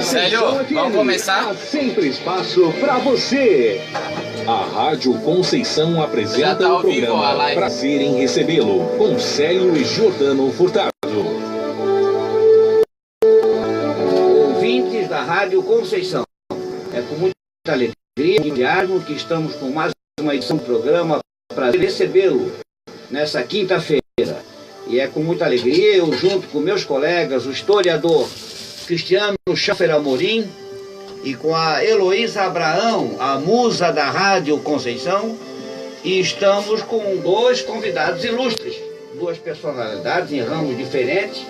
Sério? Vamos começar? Há sempre espaço para você. A Rádio Conceição apresenta o programa Prazer em Recebê-lo, com Célio e Jordano Furtado. Ouvintes da Rádio Conceição, é com muita alegria e entusiasmo que estamos com mais uma edição do programa Prazer em Recebê-lo, nessa quinta-feira. E é com muita alegria, eu junto com meus colegas, o historiador Cristiano Schaffer Amorim, e com a Heloísa Abraão, a musa da Rádio Conceição, e estamos com dois convidados ilustres, duas personalidades em ramos diferentes,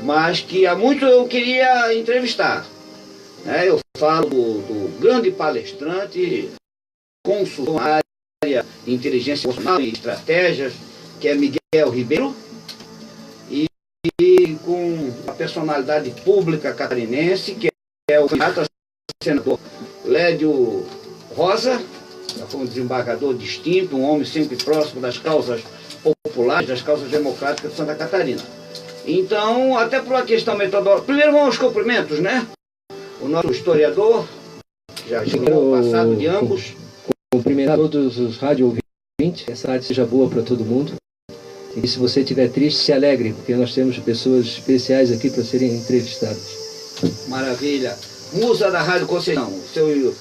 mas que há muito eu queria entrevistar. Eu falo do grande palestrante, consultor na área de inteligência emocional e estratégias, que é Miguel Ribeiro, e com a personalidade pública catarinense, que é o candidato a senador Lédio Rosa, foi um desembargador distinto, um homem sempre próximo das causas populares, das causas democráticas de Santa Catarina. Então, até por uma questão metodológica, primeiro vamos aos cumprimentos, né? O nosso historiador, já chegou o passado de ambos. Cumprimentar todos os rádio ouvintes, que essa rádio seja boa para todo mundo. E se você estiver triste, se alegre, porque nós temos pessoas especiais aqui para serem entrevistadas. Maravilha. Musa da Rádio Conceição, seu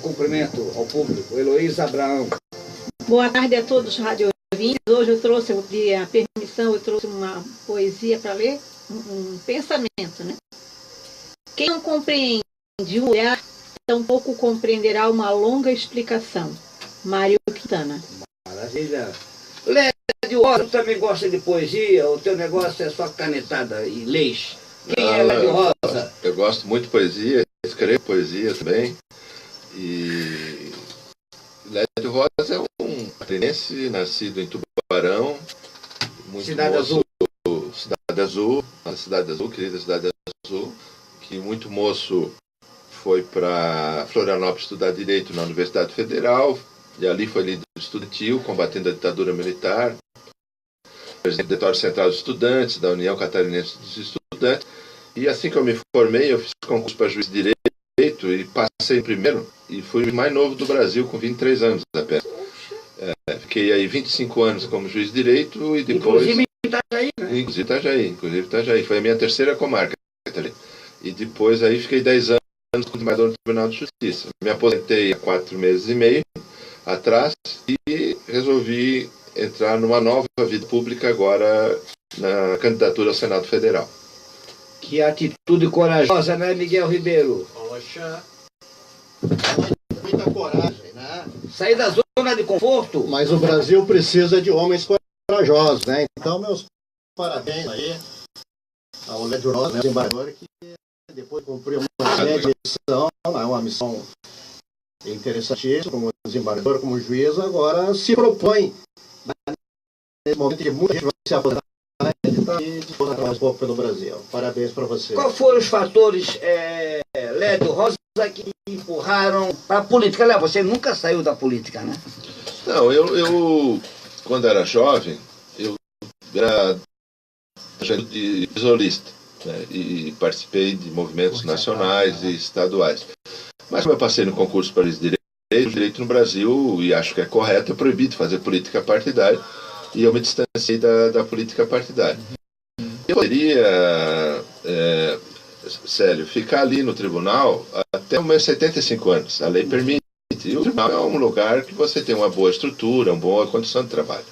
cumprimento ao público, Heloísa Abraão. Boa tarde a todos os rádio ouvintes. Hoje eu trouxe, eu pedi a permissão, eu trouxe uma poesia para ler, um pensamento, né? Quem não compreende um olhar, tampouco compreenderá uma longa explicação. Mário Quintana. Maravilha. Lédio Rosa, tu também gosta de poesia? O teu negócio é só canetada e leis? Quem é Lédio Rosa? Eu gosto muito de poesia, escrevo poesia também. E Lédio Rosa é um catarinense, nascido em Tubarão. Muito Cidade moço, Azul. Cidade Azul, a Cidade Azul, querida Cidade Azul, que muito moço foi para Florianópolis estudar Direito na Universidade Federal, e ali foi líder estudantil, combatendo a ditadura militar, presidente do Diretório Central dos Estudantes, da União Catarinense dos Estudantes, e assim que eu me formei, eu fiz concurso para juiz de Direito, e passei em primeiro, e fui o mais novo do Brasil, com 23 anos apenas. Fiquei aí 25 anos como juiz de Direito, e depois... Inclusive em Itajaí, né? Inclusive Itajaí, foi a minha terceira comarca. E depois aí fiquei 10 anos como desembargador do Tribunal de Justiça. Me aposentei há 4 meses e meio atrás e resolvi entrar numa nova vida pública agora na candidatura ao Senado Federal. Que atitude corajosa, né, Miguel Ribeiro? Poxa, muita coragem, né? Sair da zona de conforto. Mas o Brasil precisa de homens corajosos, né? Então, meus parabéns aí ao Lédio Rosa, né, desembargador, que depois cumpriu uma grande missão, uma missão interessantíssima, como desembargador, como juiz, agora se propõe, nesse momento que muita gente vai se aposentar, e disposto mais um pouco pelo Brasil. Parabéns para você. Quais foram os fatores, Lédio Rosa, que empurraram para a política? Léo, você nunca saiu da política, né? Não, eu quando era jovem, eu era de isolista, né, e participei de movimentos nacionais e estaduais. Mas como eu passei no concurso para juiz de Direito, o direito no Brasil, e acho que é correto, é proibido fazer política partidária, e eu me distanciei da política partidária. Eu poderia, Célio, ficar ali no tribunal até os meus 75 anos, a lei permite, e o tribunal é um lugar que você tem uma boa estrutura, uma boa condição de trabalho.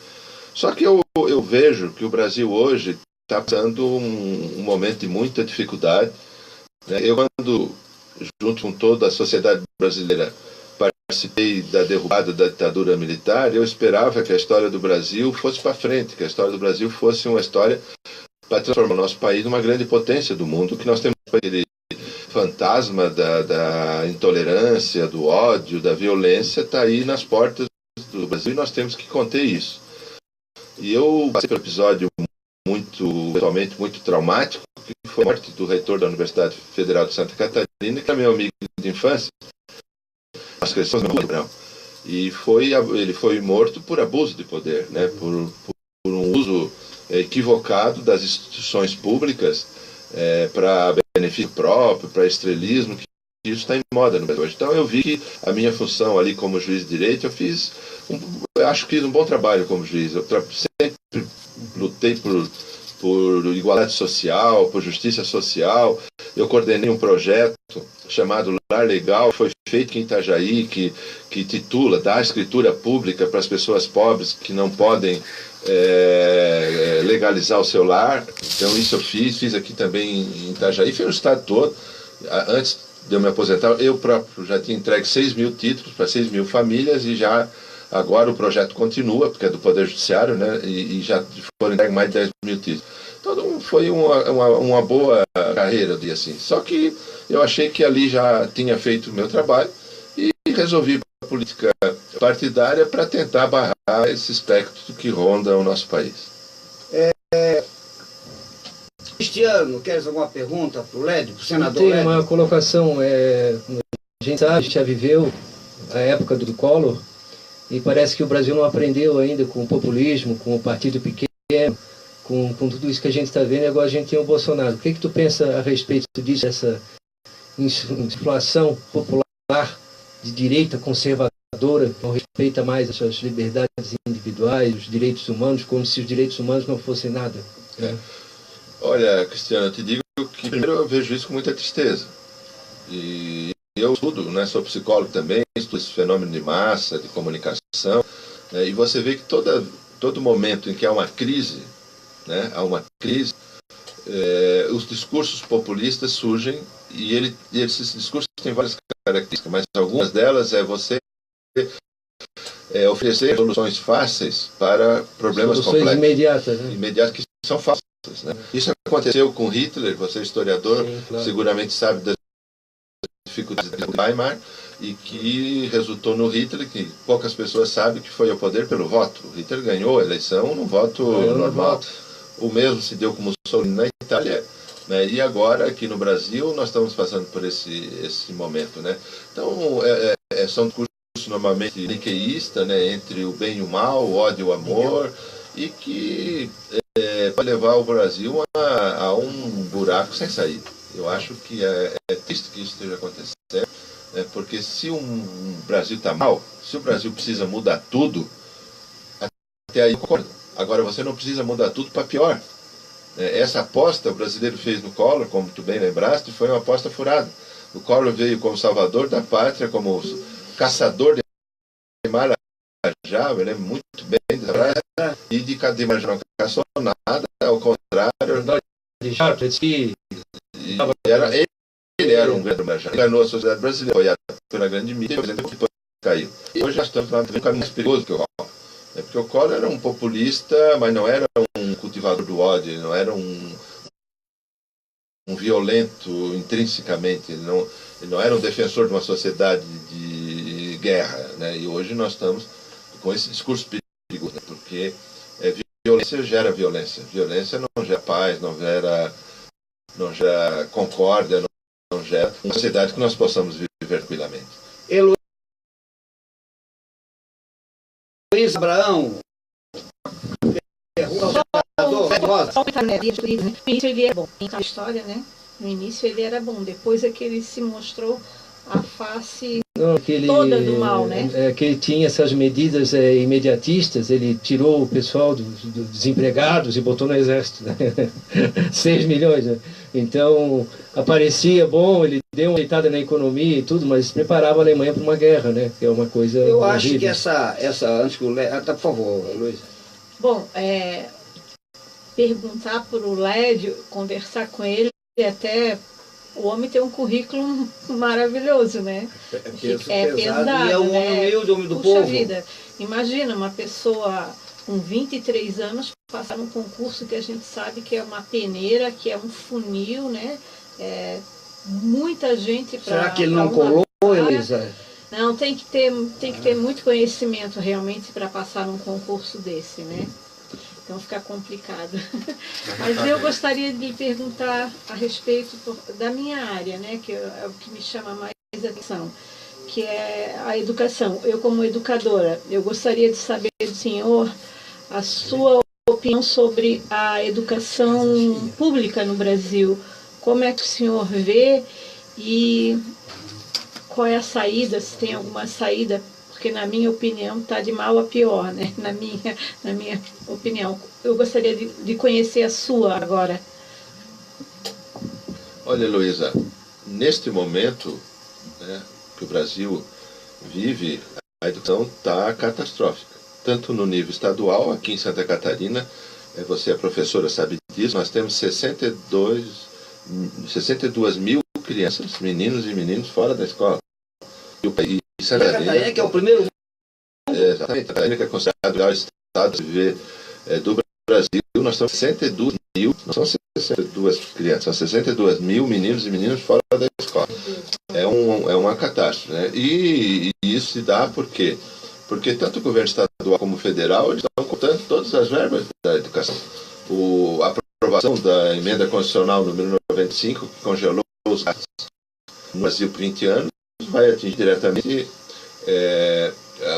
Só que eu vejo que o Brasil hoje está passando um momento de muita dificuldade, né? Eu, quando, junto com toda a sociedade brasileira, participei da derrubada da ditadura militar, eu esperava que a história do Brasil fosse para frente, que a história do Brasil fosse uma história para transformar o nosso país numa grande potência do mundo, que nós temos aquele fantasma da intolerância, do ódio, da violência, está aí nas portas do Brasil e nós temos que conter isso. E eu passei por um episódio pessoalmente muito traumático, que foi a morte do reitor da Universidade Federal de Santa Catarina, que é meu amigo de infância. Nós crescemos no Ribeirão. E ele foi morto por abuso de poder, né? Por um uso equivocado das instituições públicas para benefício próprio, para estrelismo, que isso está em moda no Brasil hoje. Então eu vi que a minha função ali como juiz de direito, eu acho que fiz um bom trabalho como juiz. Eu sempre lutei por igualdade social, por justiça social. Eu coordenei um projeto chamado Lar Legal, que foi feito aqui em Itajaí, que titula, dá escritura pública para as pessoas pobres que não podem legalizar o seu lar. Então isso eu fiz aqui também em Itajaí, fiz no estado todo. Antes de eu me aposentar, eu próprio já tinha entregue 6.000 títulos para 6.000 famílias e já agora o projeto continua, porque é do Poder Judiciário, né, e já foram entregues mais de 10.000 títulos. Então foi uma boa carreira, eu diria assim. Só que eu achei que ali já tinha feito o meu trabalho e resolvi a política partidária para tentar barrar esse espectro que ronda o nosso país. Cristiano, queres alguma pergunta para o Lédio, para o senador Tem Lédio? uma colocação, a gente sabe, a gente já viveu a época do Collor e parece que o Brasil não aprendeu ainda com o populismo, com o partido pequeno, com tudo isso que a gente está vendo, e agora a gente tem o Bolsonaro. O que tu pensa a respeito disso, essa inflação popular de direita conservadora, que não respeita mais as suas liberdades individuais, os direitos humanos, como se os direitos humanos não fossem nada? Olha, Cristiano, eu te digo que primeiro eu vejo isso com muita tristeza. E eu estudo, né, sou psicólogo também, estudo esse fenômeno de massa, de comunicação, né, e você vê que todo momento em que há uma crise, né, os discursos populistas surgem e esses discursos têm várias características, mas algumas delas é você oferecer soluções fáceis para problemas complexos. Imediatas, né? Imediatas que são falsas. Né? Isso aconteceu com Hitler, você é historiador, sim, claro, seguramente sabe das dificuldades de Weimar, e que resultou no Hitler, que poucas pessoas sabem que foi ao poder pelo voto. O Hitler ganhou a eleição no voto normal. O mesmo se deu com Mussolini na Itália, né? E agora aqui no Brasil nós estamos passando por esse momento. Né? Então são discursos normalmente maniqueístas, né? Entre o bem e o mal, o ódio e o amor, e que vai levar o Brasil a um buraco sem saída. Eu acho que é triste que isso esteja acontecendo, porque se um Brasil está mal, se o Brasil precisa mudar tudo, até aí eu concordo. Agora você não precisa mudar tudo para pior. Essa aposta o brasileiro fez no Collor, como tu bem lembraste, foi uma aposta furada. O Collor veio como salvador da pátria, como caçador de Marajá, eu lembro muito bem da praia, e de Marajá não caçou nada, ao contrário. Ele era um grande Marajá, enganou a sociedade brasileira, apoiado pela grande mídia, depois caiu. E hoje nós estamos no caminho mais perigoso que o Collor. Porque o Collor era um populista, mas não era um cultivador do ódio, ele não era um violento intrinsecamente, ele não era um defensor de uma sociedade de guerra. Né? E hoje nós estamos com esse discurso perigoso, né? Porque violência gera violência. Violência não gera paz, não gera concórdia, não gera uma sociedade que nós possamos viver tranquilamente. Luiz Abraão. No início ele era bom. A história, né? No início ele era bom. Depois é que ele se mostrou a face toda do mal, né? Que ele tinha essas medidas imediatistas, ele tirou o pessoal dos desempregados e botou no exército, né? 6 milhões, né? Então, aparecia bom, ele deu uma deitada na economia e tudo, mas preparava a Alemanha para uma guerra, né? Que é uma coisa Eu horrível. acho que essa antes que o Lédio... por favor, Luiz. Bom, perguntar para o Lédio, conversar com ele, até o homem tem um currículo maravilhoso, né? É pesado, e é um né? homem humilde, homem do Puxa povo. vida, imagina uma pessoa com 23 anos passar num concurso que a gente sabe que é uma peneira, que é um funil, né? Muita gente para... Será que ele não colou, Elisa? Não, tem que ter muito conhecimento realmente para passar num concurso desse, né? Então fica complicado. Mas eu gostaria de lhe perguntar a respeito da minha área, né? Que é o que me chama mais atenção, que é a educação. Eu, como educadora, eu gostaria de saber do senhor a sua opinião sobre a educação pública no Brasil. Como é que o senhor vê e qual é a saída, se tem alguma saída? Porque, na minha opinião, está de mal a pior, né? Na minha opinião. Eu gostaria de conhecer a sua agora. Olha, Heloísa, neste momento, né, que o Brasil vive, a educação está catastrófica. Tanto no nível estadual, aqui em Santa Catarina, você é professora, sabe disso, nós temos 62 mil crianças, meninos e meninas, fora da escola. E o país, Santa Catarina, que é o primeiro... Exatamente, Santa Catarina, que é considerado o melhor estado de viver do Brasil, nós temos 62 mil, não são 62 crianças, são 62 mil meninos e meninas fora da escola. É uma catástrofe, né? E isso se dá por quê? Porque tanto o governo estadual como o federal, eles estão cortando todas as verbas da educação. A aprovação da emenda constitucional número 95, que congelou os gastos no Brasil por 20 anos, vai atingir diretamente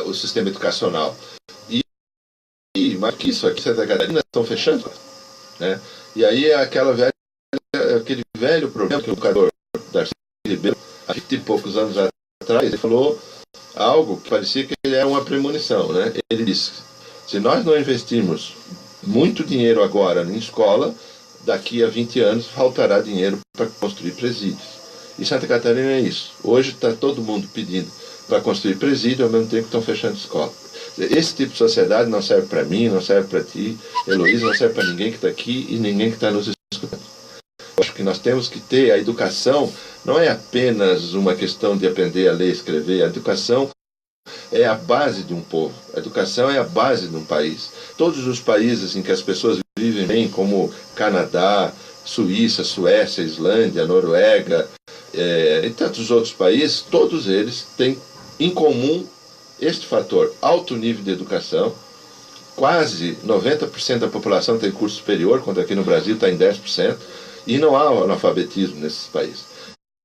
o sistema educacional. E mais que isso, aqui em Santa Catarina estão fechando, né? E aí é aquele velho problema que o educador Darcy Ribeiro, há 20 e poucos anos atrás, ele falou algo que parecia que ele era uma premonição, né? Ele disse: se nós não investirmos muito dinheiro agora em escola, daqui a 20 anos faltará dinheiro para construir presídios. E Santa Catarina é isso. Hoje está todo mundo pedindo para construir presídio, ao mesmo tempo que estão fechando escola. Esse tipo de sociedade não serve para mim, não serve para ti, Heloísa, não serve para ninguém que está aqui e ninguém que está nos escutando. Eu acho que nós temos que ter a educação, não é apenas uma questão de aprender a ler e escrever, a educação é a base de um povo, a educação é a base de um país. Todos os países em que as pessoas vivem bem, como Canadá, Suíça, Suécia, Islândia, Noruega, e tantos outros países, todos eles têm em comum este fator: alto nível de educação. Quase 90% da população tem curso superior, quando aqui no Brasil está em 10%, e não há analfabetismo nesses países.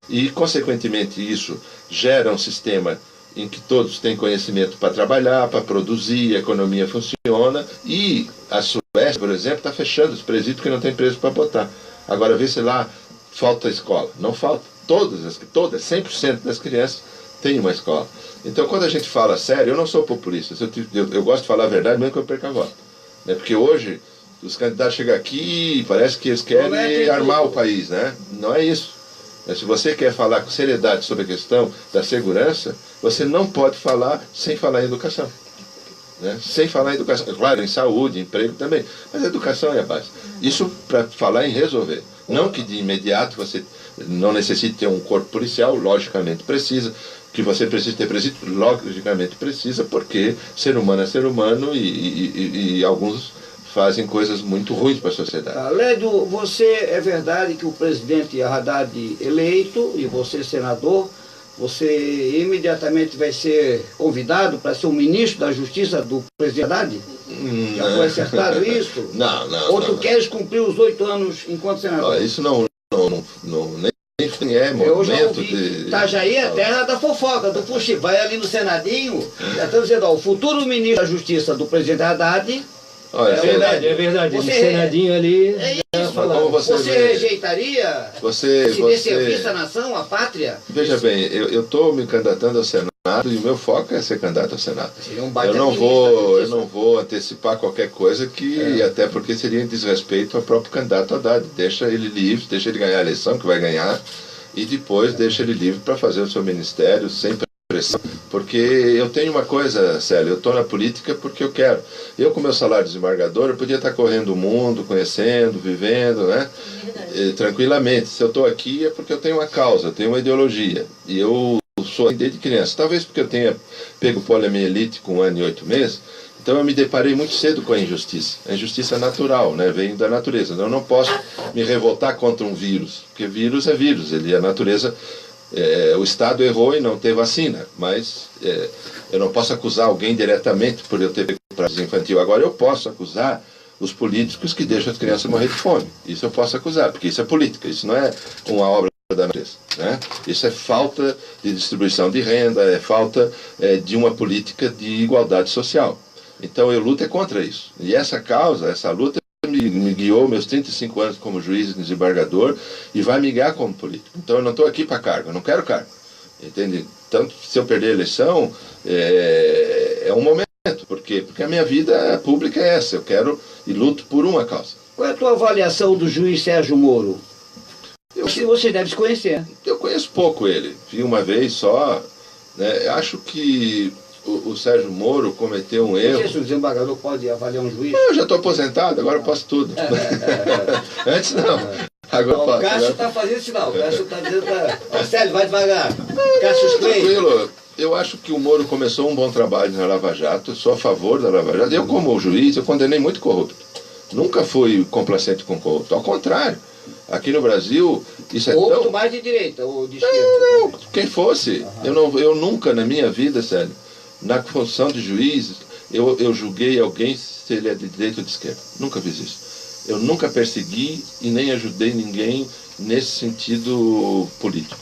E, consequentemente, isso gera um sistema em que todos têm conhecimento para trabalhar, para produzir, a economia funciona, e a Suécia, por exemplo, está fechando os presídios porque não tem preso para botar. Agora, vê se lá falta escola. Não falta. Todas, 100% das crianças têm uma escola. Então, quando a gente fala sério, eu não sou populista, eu gosto de falar a verdade mesmo que eu perca a voto. Né? Porque hoje, os candidatos chegam aqui e parece que eles querem armar o país, né? Não é isso. Mas se você quer falar com seriedade sobre a questão da segurança, você não pode falar sem falar em educação. Né? Sem falar em educação. Claro, em saúde, emprego também. Mas a educação é a base. Isso para falar em resolver. Não que de imediato você não necessite ter um corpo policial, logicamente precisa. Que você precisa ter presídio, logicamente precisa, porque ser humano é ser humano e alguns fazem coisas muito ruins para a sociedade. Lédio, é verdade que o presidente Haddad eleito e você senador, você imediatamente vai ser convidado para ser o ministro da Justiça do presidente Haddad? Já foi acertado isso? Não. Ou tu queres cumprir os 8 anos enquanto senador? Isso nem é eu já momento ouvi, de... Itajaí é terra da fofoca, do fuxi. Vai ali no Senadinho, já estamos dizendo, ó, o futuro ministro da Justiça do presidente Haddad... Olha, é verdade. No Senadinho ali... É isso, como você rejeitaria se dê serviço à nação, à pátria? Veja bem, eu estou me candidatando ao Senado e o meu foco é ser candidato ao Senado. Eu não vou antecipar qualquer coisa até porque seria em desrespeito ao próprio candidato Haddad. Deixa ele livre, deixa ele ganhar a eleição, que vai ganhar, e depois deixa ele livre para fazer o seu ministério sem pressão. Porque eu tenho uma coisa, Célia, eu estou na política porque eu quero. Eu, com meu salário de desembargador, eu podia estar correndo o mundo, conhecendo, vivendo, né? Tranquilamente. Se eu estou aqui é porque eu tenho uma causa, eu tenho uma ideologia. E eu sou desde criança. Talvez porque eu tenha pego poliomielite com 1 ano e 8 meses, então eu me deparei muito cedo com a injustiça. A injustiça natural, né? Vem da natureza. Então eu não posso me revoltar contra um vírus, porque vírus é vírus, a natureza... o Estado errou e não ter vacina, mas eu não posso acusar alguém diretamente por eu ter pego paralisia infantil. Agora eu posso acusar os políticos que deixam as crianças morrer de fome. Isso eu posso acusar, porque isso é política, isso não é uma obra da natureza. Né? Isso é falta de distribuição de renda, é falta de uma política de igualdade social. Então eu luto contra isso. E essa causa, essa luta me me guiou meus 35 anos como juiz e desembargador e vai me guiar como político. Então eu não estou aqui para cargo, eu não quero cargo. Entende? Tanto se eu perder a eleição, é um momento. Por quê? Porque a minha vida pública é essa, eu quero e luto por uma causa. Qual é a tua avaliação do juiz Sérgio Moro? Você deve se conhecer. Eu conheço pouco ele, vi uma vez só, né? Acho que o Sérgio Moro cometeu um erro. Não sei se o desembargador pode avaliar um juiz. Eu já estou aposentado, agora eu posso tudo. Antes não. Agora O posso. Cássio está fazendo sinal. O Cássio está dizendo para... Célio, vai devagar. Cássio Clay. Tranquilo. Eu acho que o Moro começou um bom trabalho na Lava Jato, eu sou a favor da Lava Jato. Eu, como juiz, eu condenei muito corrupto. Nunca fui complacente com corrupto. Ao contrário, aqui no Brasil, isso é Corrupto tão... mais de direita ou de esquerda? Não, quem fosse. Eu nunca na minha vida, sério, na função de juiz, eu julguei alguém se ele é de direita ou de esquerda. Nunca fiz isso. Eu nunca persegui e nem ajudei ninguém nesse sentido político.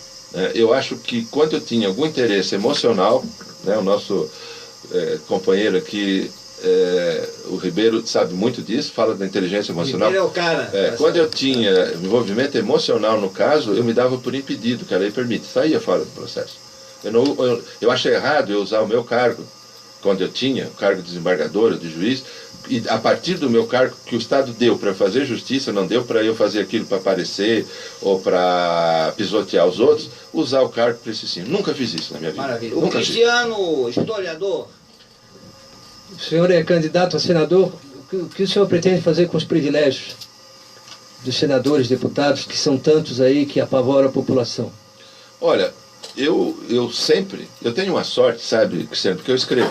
Eu acho que quando eu tinha algum interesse emocional, né, o nosso companheiro aqui, o Ribeiro sabe muito disso, fala da inteligência emocional. Ribeiro é o cara. Quando eu tinha envolvimento emocional no caso, eu me dava por impedido, que a lei permite, saía fora do processo. Eu achei errado eu usar o meu cargo, quando eu tinha o cargo de desembargador, de juiz, e a partir do meu cargo que o Estado deu para fazer justiça, não deu para eu fazer aquilo para aparecer ou para pisotear os outros, usar o cargo para esse sim. Nunca fiz isso na minha vida. Maravilha. Nunca O Cristiano, historiador. O senhor é candidato a senador. O que o senhor pretende fazer com os privilégios dos senadores, deputados, que são tantos aí que apavoram a população? Olha, eu tenho uma sorte, sabe, Cristiano, porque eu escrevo.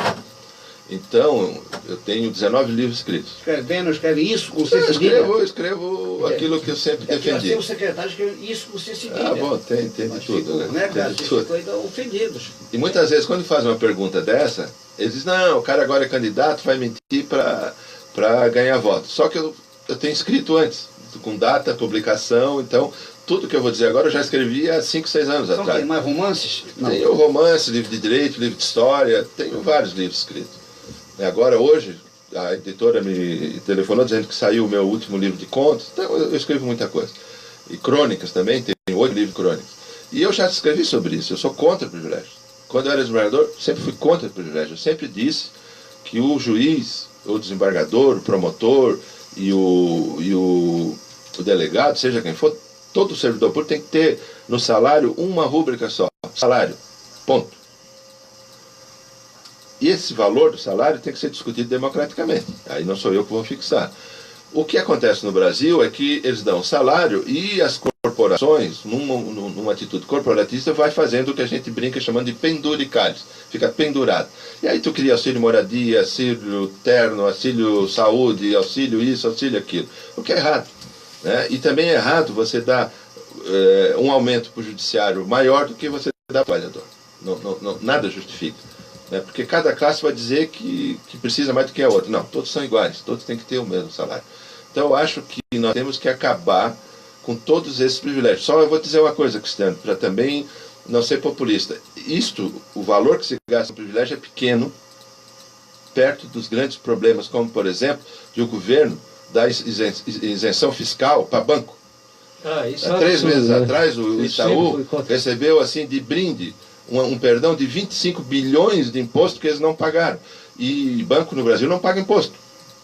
Então, eu tenho 19 livros escritos. Escrevendo, escreve isso com C Eu escrevo aquilo que eu sempre defendi. Tem um secretário que escreve isso com C cedilha. Ah, bom, tem de tudo, né? Cara, Tem de tudo. ficam ainda ofendidos. E muitas vezes, quando fazem uma pergunta dessa, eles dizem, não, o cara agora é candidato, vai mentir para ganhar voto. Só que eu tenho escrito antes, com data, publicação, então... Tudo que eu vou dizer agora eu já escrevi há 5, 6 anos atrás. Tem mais romances? Não. Tenho romance, livro de direito, livro de história, tenho vários livros escritos. Agora, hoje, a editora me telefonou dizendo que saiu o meu último livro de contos, então eu escrevo muita coisa. E crônicas também, tenho 8 livros de crônicas. E eu já escrevi sobre isso, eu sou contra o privilégio. Quando eu era desembargador, sempre fui contra o privilégio. Eu sempre disse que o juiz, o desembargador, o promotor e o delegado, seja quem for, todo servidor público tem que ter no salário uma rúbrica só, salário, ponto. E esse valor do salário tem que ser discutido democraticamente, aí não sou eu que vou fixar. O que acontece no Brasil é que eles dão salário e as corporações, numa atitude corporatista, vai fazendo o que a gente brinca chamando de penduricalhos, fica pendurado. E aí tu cria auxílio moradia, auxílio terno, auxílio saúde, auxílio isso, auxílio aquilo, o que é errado. Né? E também é errado você dar um aumento para o judiciário maior do que você dá para o trabalhador. Nada justifica. Né? Porque cada classe vai dizer que precisa mais do que a outra. Não, todos são iguais, todos têm que ter o mesmo salário. Então eu acho que nós temos que acabar com todos esses privilégios. Só eu vou dizer uma coisa, Cristiano, para também não ser populista. O valor que se gasta no privilégio é pequeno, perto dos grandes problemas, como por exemplo, de o governo dar isenção fiscal para banco. Isso há 3 meses atrás o Itaú recebeu assim de brinde um perdão de 25 bilhões de imposto que eles não pagaram. E banco no Brasil não paga imposto.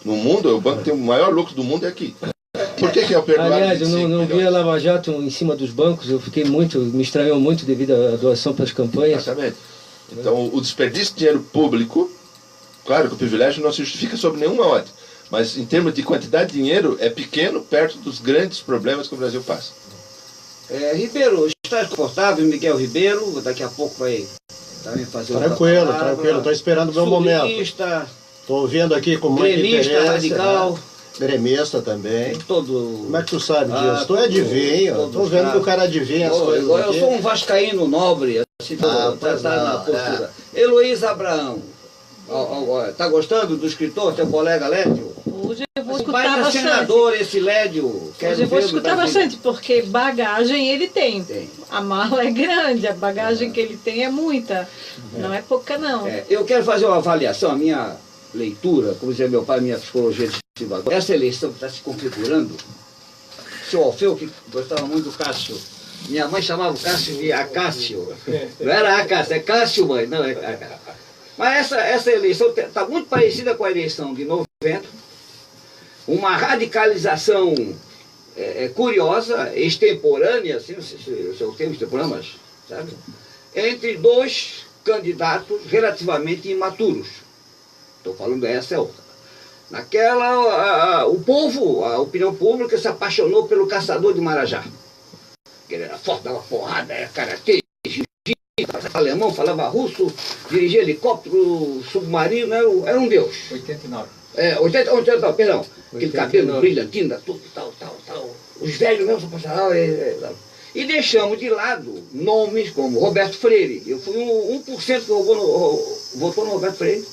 No mundo, o banco tem o maior lucro do mundo é aqui. Por que é o perdoado? Aliás, eu não vi a Lava Jato em cima dos bancos, me estranhou muito devido à doação para as campanhas. Exatamente. Então, o desperdício de dinheiro público, claro que o privilégio não se justifica sob nenhuma ótica, mas em termos de quantidade de dinheiro, é pequeno perto dos grandes problemas que o Brasil passa. Ribeiro, está confortável, Miguel Ribeiro? Daqui a pouco vai também fazer Tranquilo, estou esperando o meu momento. Estou ouvindo aqui com muita gremista, radical. Né? Gremista também. Como é que tu sabe disso? Tu é adivinho. Estou vendo que o cara adivinha as coisas eu sou um vascaíno nobre, assim, na postura. Heloísa Abraão. Está gostando do escritor, teu colega Lédio? Hoje eu vou escutar bastante. Senador, esse Lédio. Hoje eu vou escutar bastante, porque bagagem ele tem. A mala é grande, a bagagem que ele tem é muita. Não é pouca, não. Eu quero fazer uma avaliação, a minha leitura, como dizia meu pai, minha psicologia de desembargador. Essa eleição que está se configurando, o seu Alfeu, que gostava muito do Cássio, minha mãe chamava o Cássio de Acácio. Não era Acácio, é Cássio, mãe. Não, é Acácio. Mas essa eleição está muito parecida com a eleição de 90. Uma radicalização curiosa, extemporânea, assim, não sei se é o termo extemporâneo, mas, sabe? Entre dois candidatos relativamente imaturos. Estou falando dessa é outra. Naquela, o povo, a opinião pública se apaixonou pelo caçador de Marajá. Ele era forte, dava porrada, era karatê, jiu-jitsu, falava alemão, falava russo, dirigia helicóptero, submarino, era um deus. 89. 89, perdão. Aquele 89. cabelo brilhantina, tudo, tal. Os velhos mesmo se apaixonavam. E deixamos de lado nomes como Roberto Freire. Eu fui 1% que votou no Roberto Freire.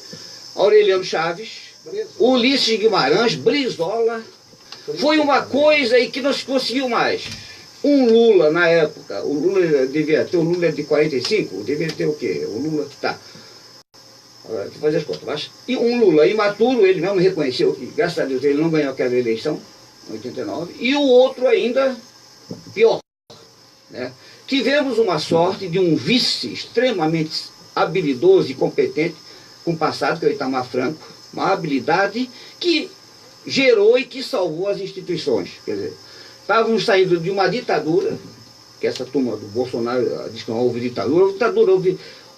Aureliano Chaves, Ulisses Guimarães, Brizola. Foi uma coisa e que não se conseguiu mais. Um Lula na época, o Lula devia ter, o Lula de 45, devia ter o quê? O Lula, tá. Agora, tem que fazer as contas. Mas, e um Lula imaturo, ele mesmo reconheceu que, graças a Deus, ele não ganhou aquela eleição, em 89. E o outro ainda pior. Né? Tivemos uma sorte de um vice extremamente habilidoso e competente, com passado, que é o Itamar Franco, uma habilidade que gerou e que salvou as instituições. Quer dizer, estávamos saindo de uma ditadura, que essa turma do Bolsonaro diz que não houve ditadura,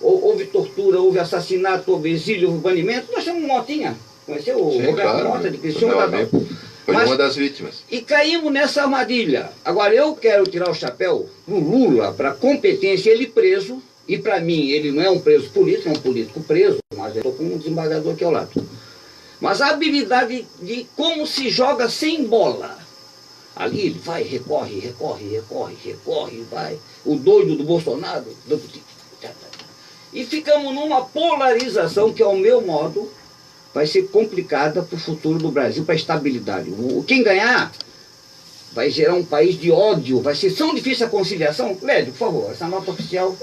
houve tortura, houve assassinato, houve exílio, houve banimento. Nós temos uma motinha, conheceu o Roberto Mota de Criciúma? Foi uma das vítimas. E caímos nessa armadilha. Agora, eu quero tirar o chapéu pro Lula, para a competência, ele preso, e para mim, ele não é um preso político, é um político preso, mas eu estou com um desembargador aqui ao lado. Mas a habilidade de como se joga sem bola. Ali ele vai, recorre, vai. O doido do Bolsonaro. E ficamos numa polarização que, ao meu modo, vai ser complicada para o futuro do Brasil, para a estabilidade. Quem ganhar vai gerar um país de ódio, vai ser tão difícil a conciliação. Lédio, por favor, essa nota oficial...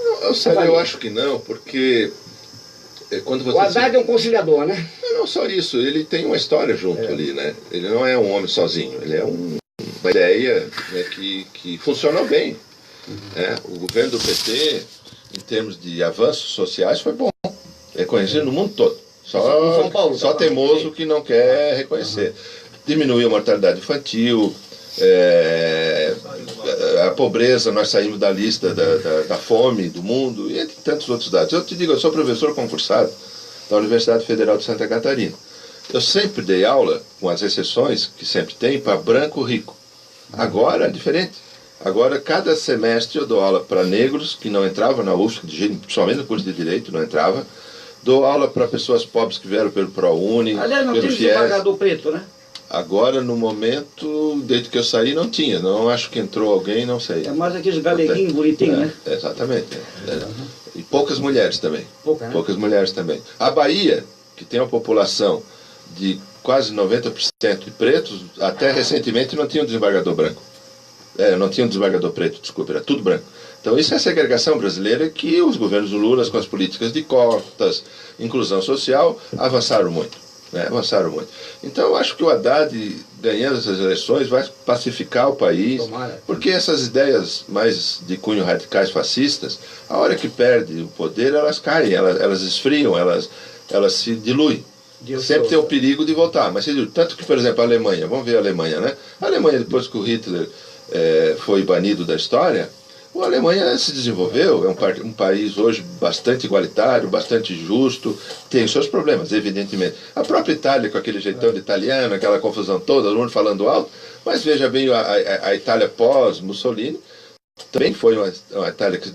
Eu acho que não, porque... Quando você o Haddad é um conciliador, né? Não só isso, ele tem uma história junto ali, né? Ele não é um homem sozinho, ele é uma ideia, né, que funcionou bem. Né? O governo do PT, em termos de avanços sociais, foi bom. É conhecido no mundo todo. Só Paulo, só teimoso que não quer reconhecer. Diminuiu a mortalidade infantil, a pobreza, nós saímos da lista da fome do mundo, e entre tantos outros dados. Eu te digo, eu sou professor concursado da Universidade Federal de Santa Catarina. Eu sempre dei aula, com as exceções que sempre tem, para branco rico. Agora é diferente. Agora, cada semestre eu dou aula para negros que não entravam na UFSC, principalmente no curso de Direito, não entrava. Dou aula para pessoas pobres que vieram pelo ProUni, aliás, não pelo tem FIES. desembargador preto, né? Agora, no momento, desde que eu saí, não tinha. Não acho que entrou alguém, não sei. É mais aqueles galeguinhos bonitinhos, né? Exatamente. E poucas mulheres também. Pouca, né? Poucas mulheres também. A Bahia, que tem uma população de quase 90% de pretos, até recentemente não tinha um desembargador branco. Não tinha um desembargador preto, desculpa, era tudo branco. Então isso é a segregação brasileira que os governos do Lula, com as políticas de cotas, inclusão social, avançaram muito. Avançaram muito. Então eu acho que o Haddad, ganhando essas eleições, vai pacificar o país. Tomara. Porque essas ideias mais de cunho radicais fascistas, a hora que perde o poder, elas caem, elas esfriam, elas se diluem. Sempre tem o perigo de voltar. Mas tanto que, por exemplo, a Alemanha, vamos ver a Alemanha, né? A Alemanha, depois que o Hitler foi banido da história, a Alemanha se desenvolveu, é um país hoje bastante igualitário, bastante justo, tem os seus problemas, evidentemente. A própria Itália, com aquele jeitão de italiano, aquela confusão toda, todo mundo falando alto, mas veja bem, a Itália pós-Mussolini também foi uma Itália que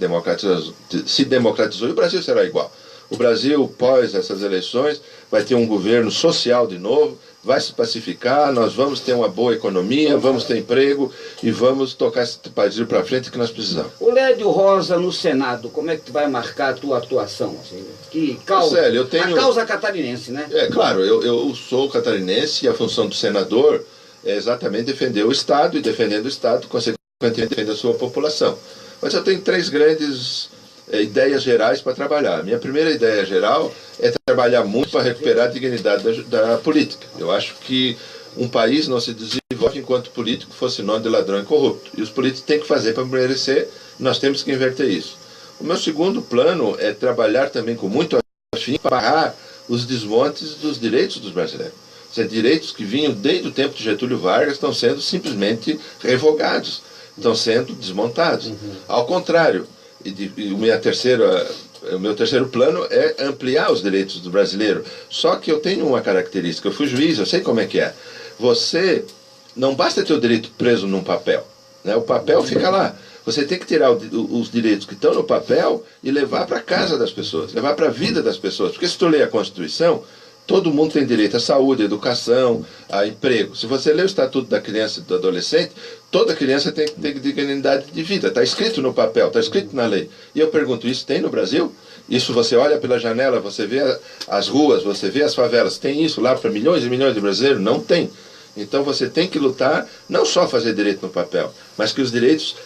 se democratizou, e o Brasil será igual. O Brasil, pós essas eleições, vai ter um governo social de novo, vai se pacificar, nós vamos ter uma boa economia, vamos ter emprego e vamos tocar esse país para frente que nós precisamos. O Lédio Rosa no Senado, como é que tu vai marcar a tua atuação? Assim? Que causa? Célio, a causa catarinense, né? Claro, eu sou catarinense e a função do senador é exatamente defender o Estado e, defendendo o Estado, consequentemente defender a sua população. Mas eu tenho três grandes ideias gerais para trabalhar. Minha primeira ideia geral é trabalhar muito para recuperar a dignidade da política. Eu acho que Um país não se desenvolve enquanto o político fosse sinônimo de ladrão e corrupto. E os políticos têm que fazer para merecer, nós temos que inverter isso. O meu segundo plano é trabalhar também com muito afim para barrar os desmontes dos direitos dos brasileiros. Ou seja, direitos que vinham desde o tempo de Getúlio Vargas estão sendo simplesmente revogados, estão sendo desmontados. Ao contrário, o meu terceiro plano é ampliar os direitos do brasileiro. Só que eu tenho uma característica, eu fui juiz, eu sei como é que é. Você não basta ter o direito preso num papel, né? O papel fica lá. Você tem que tirar os direitos que estão no papel e levar para a casa das pessoas, levar para a vida das pessoas. Porque se tu lê a Constituição, todo mundo tem direito à saúde, à educação, a emprego. Se você lê o Estatuto da Criança e do Adolescente, toda criança tem dignidade de vida. Está escrito no papel, está escrito na lei. E eu pergunto, isso tem no Brasil? Isso você olha pela janela, você vê as ruas, você vê as favelas. Tem isso lá para milhões e milhões de brasileiros? Não tem. Então você tem que lutar, não só fazer direito no papel, mas que os direitos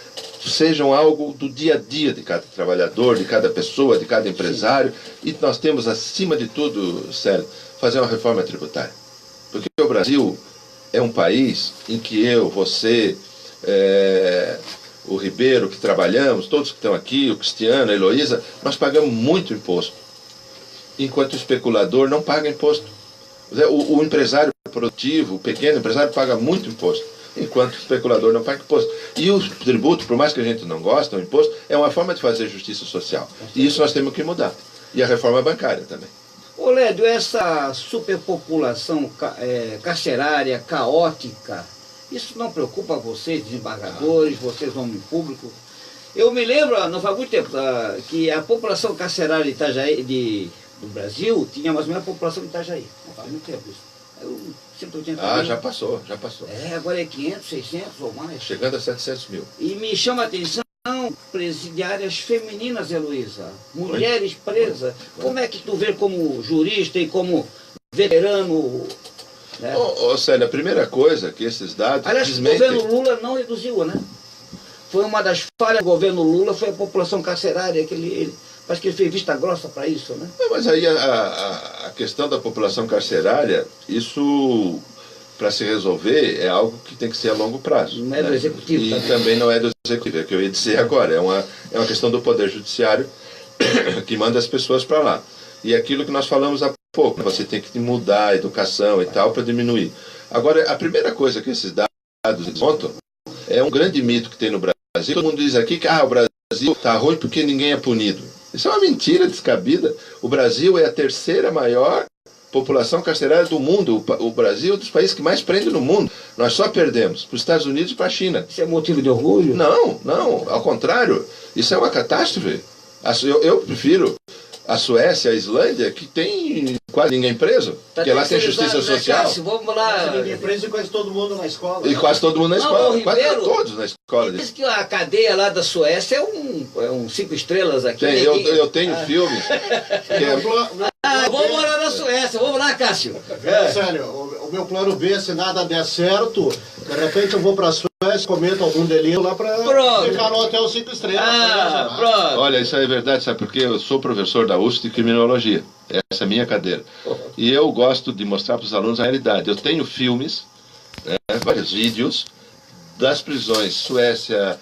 sejam algo do dia a dia de cada trabalhador, de cada pessoa, de cada empresário. E nós temos, acima de tudo, Célio, fazer uma reforma tributária. Porque o Brasil é um país em que eu, você, o Ribeiro, que trabalhamos, todos que estão aqui, o Cristiano, a Heloísa, nós pagamos muito imposto, enquanto o especulador não paga imposto. O empresário produtivo, o pequeno empresário paga muito imposto, enquanto o especulador não paga imposto. E o tributo, por mais que a gente não goste, o imposto é uma forma de fazer justiça social. E isso nós temos que mudar. E a reforma bancária também. Ô Lédio, essa superpopulação carcerária, caótica, isso não preocupa vocês, desembargadores, vocês, homem público? Eu me lembro, não faz muito tempo, que a população carcerária de Itajaí, do Brasil, tinha mais ou menos a população de Itajaí. Não faz muito tempo isso. Eu sempre tinha já passou. Agora é 500, 600 ou mais. Chegando a 700 mil. E me chama a atenção presidiárias femininas, Heloísa. Mulheres presas. Como é que tu vê como jurista e como veterano? Né? Célia, a primeira coisa que esses dados... Aliás, o governo Lula não reduziu, né? Foi uma das falhas do governo Lula, foi a população carcerária, parece que ele fez vista grossa para isso, né? Mas aí a questão da população carcerária, isso, para se resolver, é algo que tem que ser a longo prazo. Não é do executivo. E também não é do executivo, é o que eu ia dizer agora. É uma questão do poder judiciário que manda as pessoas para lá. E aquilo que nós falamos há pouco, você tem que mudar a educação e tal para diminuir. Agora, a primeira coisa que esses dados desmontam é um grande mito que tem no Brasil. Todo mundo diz aqui que o Brasil está ruim porque ninguém é punido. Isso é uma mentira descabida. O Brasil é a terceira maior população carcerária do mundo. O Brasil é um dos países que mais prende no mundo. Nós só perdemos para os Estados Unidos e para a China. Isso é motivo de orgulho? Não. Ao contrário. Isso é uma catástrofe. Eu prefiro a Suécia, a Islândia, que tem quase ninguém preso. Porque lá tem justiça social. Cássio, vamos lá. Ninguém preso e quase todo mundo na escola. E quase todo mundo na escola. Quase todos na escola. Diz que a cadeia lá da Suécia é um 5 estrelas aqui. Eu tenho filmes. Vamos morar na Suécia. Vamos lá, Cássio. Sério, o meu plano B, se nada der certo, de repente eu vou para a Suécia, cometo algum delírio lá para ficar no hotel 5 estrelas. Pronto. Olha, isso é verdade, sabe por quê? Eu sou professor da USP de criminologia. Essa é a minha cadeira. E eu gosto de mostrar para os alunos a realidade. Eu tenho filmes, vários vídeos das prisões Suécia,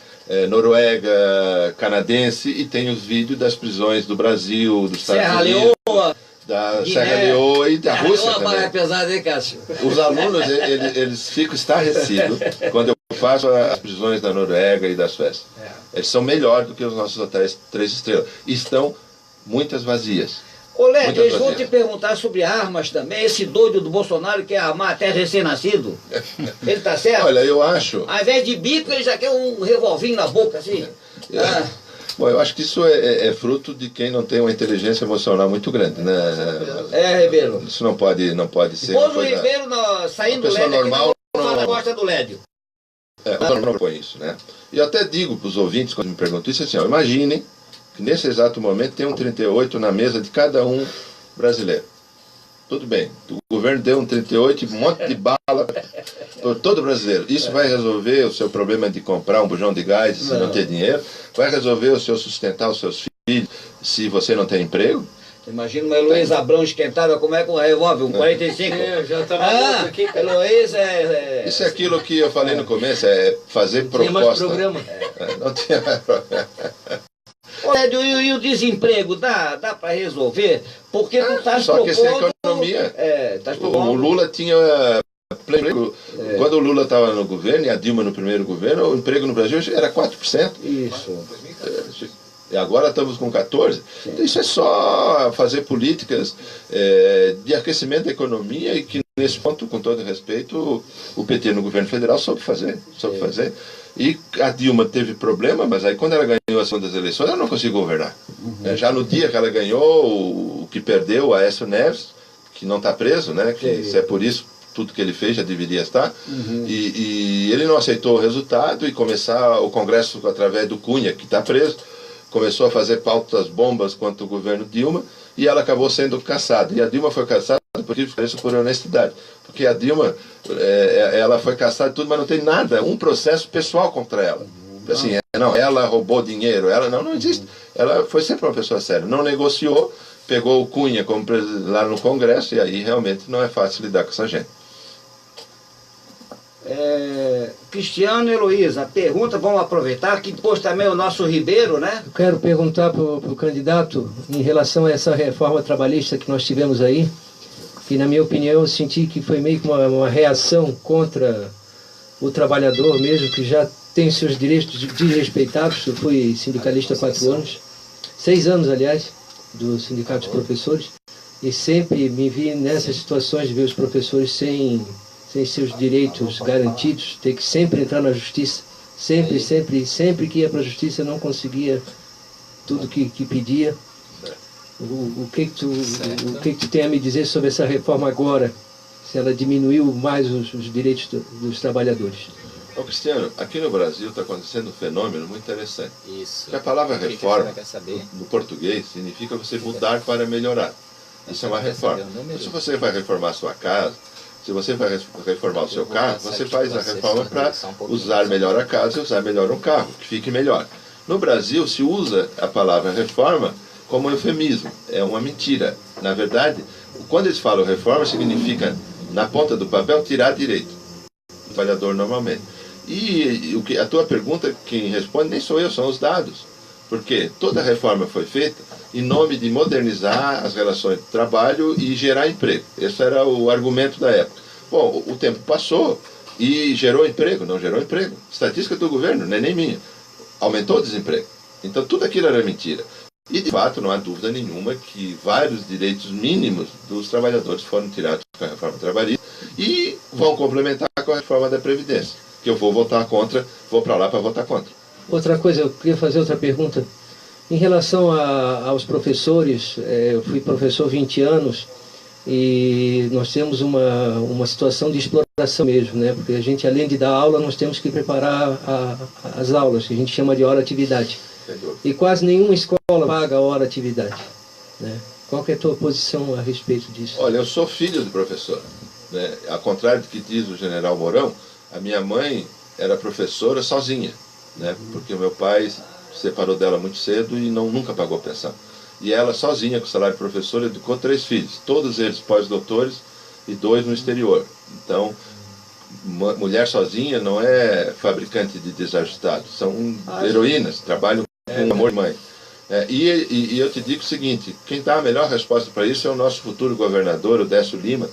Noruega, canadense, e tenho vídeo das prisões do Brasil, dos Estados Unidos, da Serra Leoa e da Rússia também. É pesado, hein, Cássio? Os alunos, eles ficam estarrecidos quando eu faço as prisões da Noruega e da Suécia. Eles são melhores do que os nossos hotéis 3 estrelas. E estão muitas vazias. Ô Lédio, eles vão te perguntar sobre armas também. Esse doido do Bolsonaro quer armar até recém-nascido. Ele tá certo? Olha, eu acho... Ao invés de bico, ele já quer um revolvinho na boca, assim. Bom, eu acho que isso é fruto de quem não tem uma inteligência emocional muito grande, né? Ribeiro. Isso não pode ser... Depois o Ribeiro, saindo do Lédio, normal, não gosta do Lédio. Eu não põe isso, né? E eu até digo para os ouvintes, quando me perguntam isso, assim, imaginem que nesse exato momento tem um 38 na mesa de cada um brasileiro. Tudo bem, o governo deu um 38 e um monte de bala para todo brasileiro. Isso vai resolver o seu problema de comprar um bujão de gás se não ter dinheiro? Vai resolver o seu sustentar os seus filhos se você não tem emprego? Imagina uma Heloísa Abrão esquentada, como é com um revólver, um 45. Já estava aqui. Heloísa Isso é aquilo que eu falei no começo, é fazer proposta. Tinha mais programa. Não tinha mais programa. Lédio, e o desemprego, dá para resolver? Porque tu estás só que isso é propondo... economia. Estás O propondo... Lula tinha pleno emprego. Quando o Lula estava no governo, e a Dilma no primeiro governo, o emprego no Brasil era 4%. Isso. E agora estamos com 14%. Então isso é só fazer políticas de aquecimento da economia e que, nesse ponto, com todo respeito, o PT no governo federal soube fazer. E a Dilma teve problema, mas aí quando ela ganhou as segundas eleições, ela não conseguiu governar. Já no dia que ela ganhou, o que perdeu, o Aécio Neves, que não está preso, né? Que se é por isso, tudo que ele fez já deveria estar. E ele não aceitou o resultado e começar o Congresso através do Cunha, que está preso, começou a fazer pautas bombas contra o governo Dilma e ela acabou sendo cassada. E a Dilma foi cassada por honestidade. Porque a Dilma, ela foi cassada e tudo, mas não tem nada, um processo pessoal contra ela. Assim, não, ela roubou dinheiro, ela não existe. Ela foi sempre uma pessoa séria, não negociou, pegou o Cunha como lá no Congresso e aí realmente não é fácil lidar com essa gente. Cristiano e Heloísa, a pergunta, vamos aproveitar, que depois também o nosso Ribeiro, né? Eu quero perguntar para o candidato em relação a essa reforma trabalhista que nós tivemos aí, que na minha opinião eu senti que foi meio que uma reação contra o trabalhador mesmo, que já tem seus direitos desrespeitados. Eu fui sindicalista há 4 anos, 6 anos aliás, do Sindicato dos Professores, e sempre me vi nessas situações de ver os professores sem seus direitos garantidos, ter que sempre entrar na justiça, sempre que ia para a justiça não conseguia tudo que pedia. O que tu tem a me dizer sobre essa reforma agora, se ela diminuiu mais os direitos dos trabalhadores? Ô Cristiano, aqui no Brasil está acontecendo um fenômeno muito interessante. Isso. Porque a palavra reforma, no português, significa você mudar para melhorar. Isso é uma reforma. Então, se você vai reformar a sua casa, se você vai reformar o seu carro, você faz a reforma para usar melhor a casa e usar melhor um carro, que fique melhor. No Brasil, se usa a palavra reforma como eufemismo, é uma mentira. Na verdade, quando eles falam reforma, significa, na ponta do papel, tirar direito do trabalhador normalmente. E a tua pergunta, quem responde nem sou eu, são os dados. Porque toda a reforma foi feita em nome de modernizar as relações de trabalho e gerar emprego. Esse era o argumento da época. Bom, o tempo passou e gerou emprego, não gerou emprego. Estatística do governo, não é nem minha. Aumentou o desemprego. Então tudo aquilo era mentira. E de fato não há dúvida nenhuma que vários direitos mínimos dos trabalhadores foram tirados com a reforma trabalhista e vão complementar com a reforma da Previdência, que eu vou votar contra, vou para lá para votar contra. Outra coisa, eu queria fazer outra pergunta. Em relação aos professores, eu fui professor 20 anos e nós temos uma situação de exploração mesmo, né? Porque a gente, além de dar aula, nós temos que preparar as aulas, que a gente chama de hora-atividade. E quase nenhuma escola paga a hora-atividade, né? Qual que é a tua posição a respeito disso? Olha, eu sou filho de professor, né? Ao contrário do que diz o general Mourão, a minha mãe era professora sozinha, né? Porque o meu pai se separou dela muito cedo e nunca pagou pensão. E ela sozinha, com salário de professora, educou 3 filhos, todos eles pós-doutores e 2 no exterior. Então, mulher sozinha não é fabricante de desajustados, são heroínas, trabalham com amor de mãe. E eu te digo o seguinte, quem dá a melhor resposta para isso é o nosso futuro governador, o Décio Lima,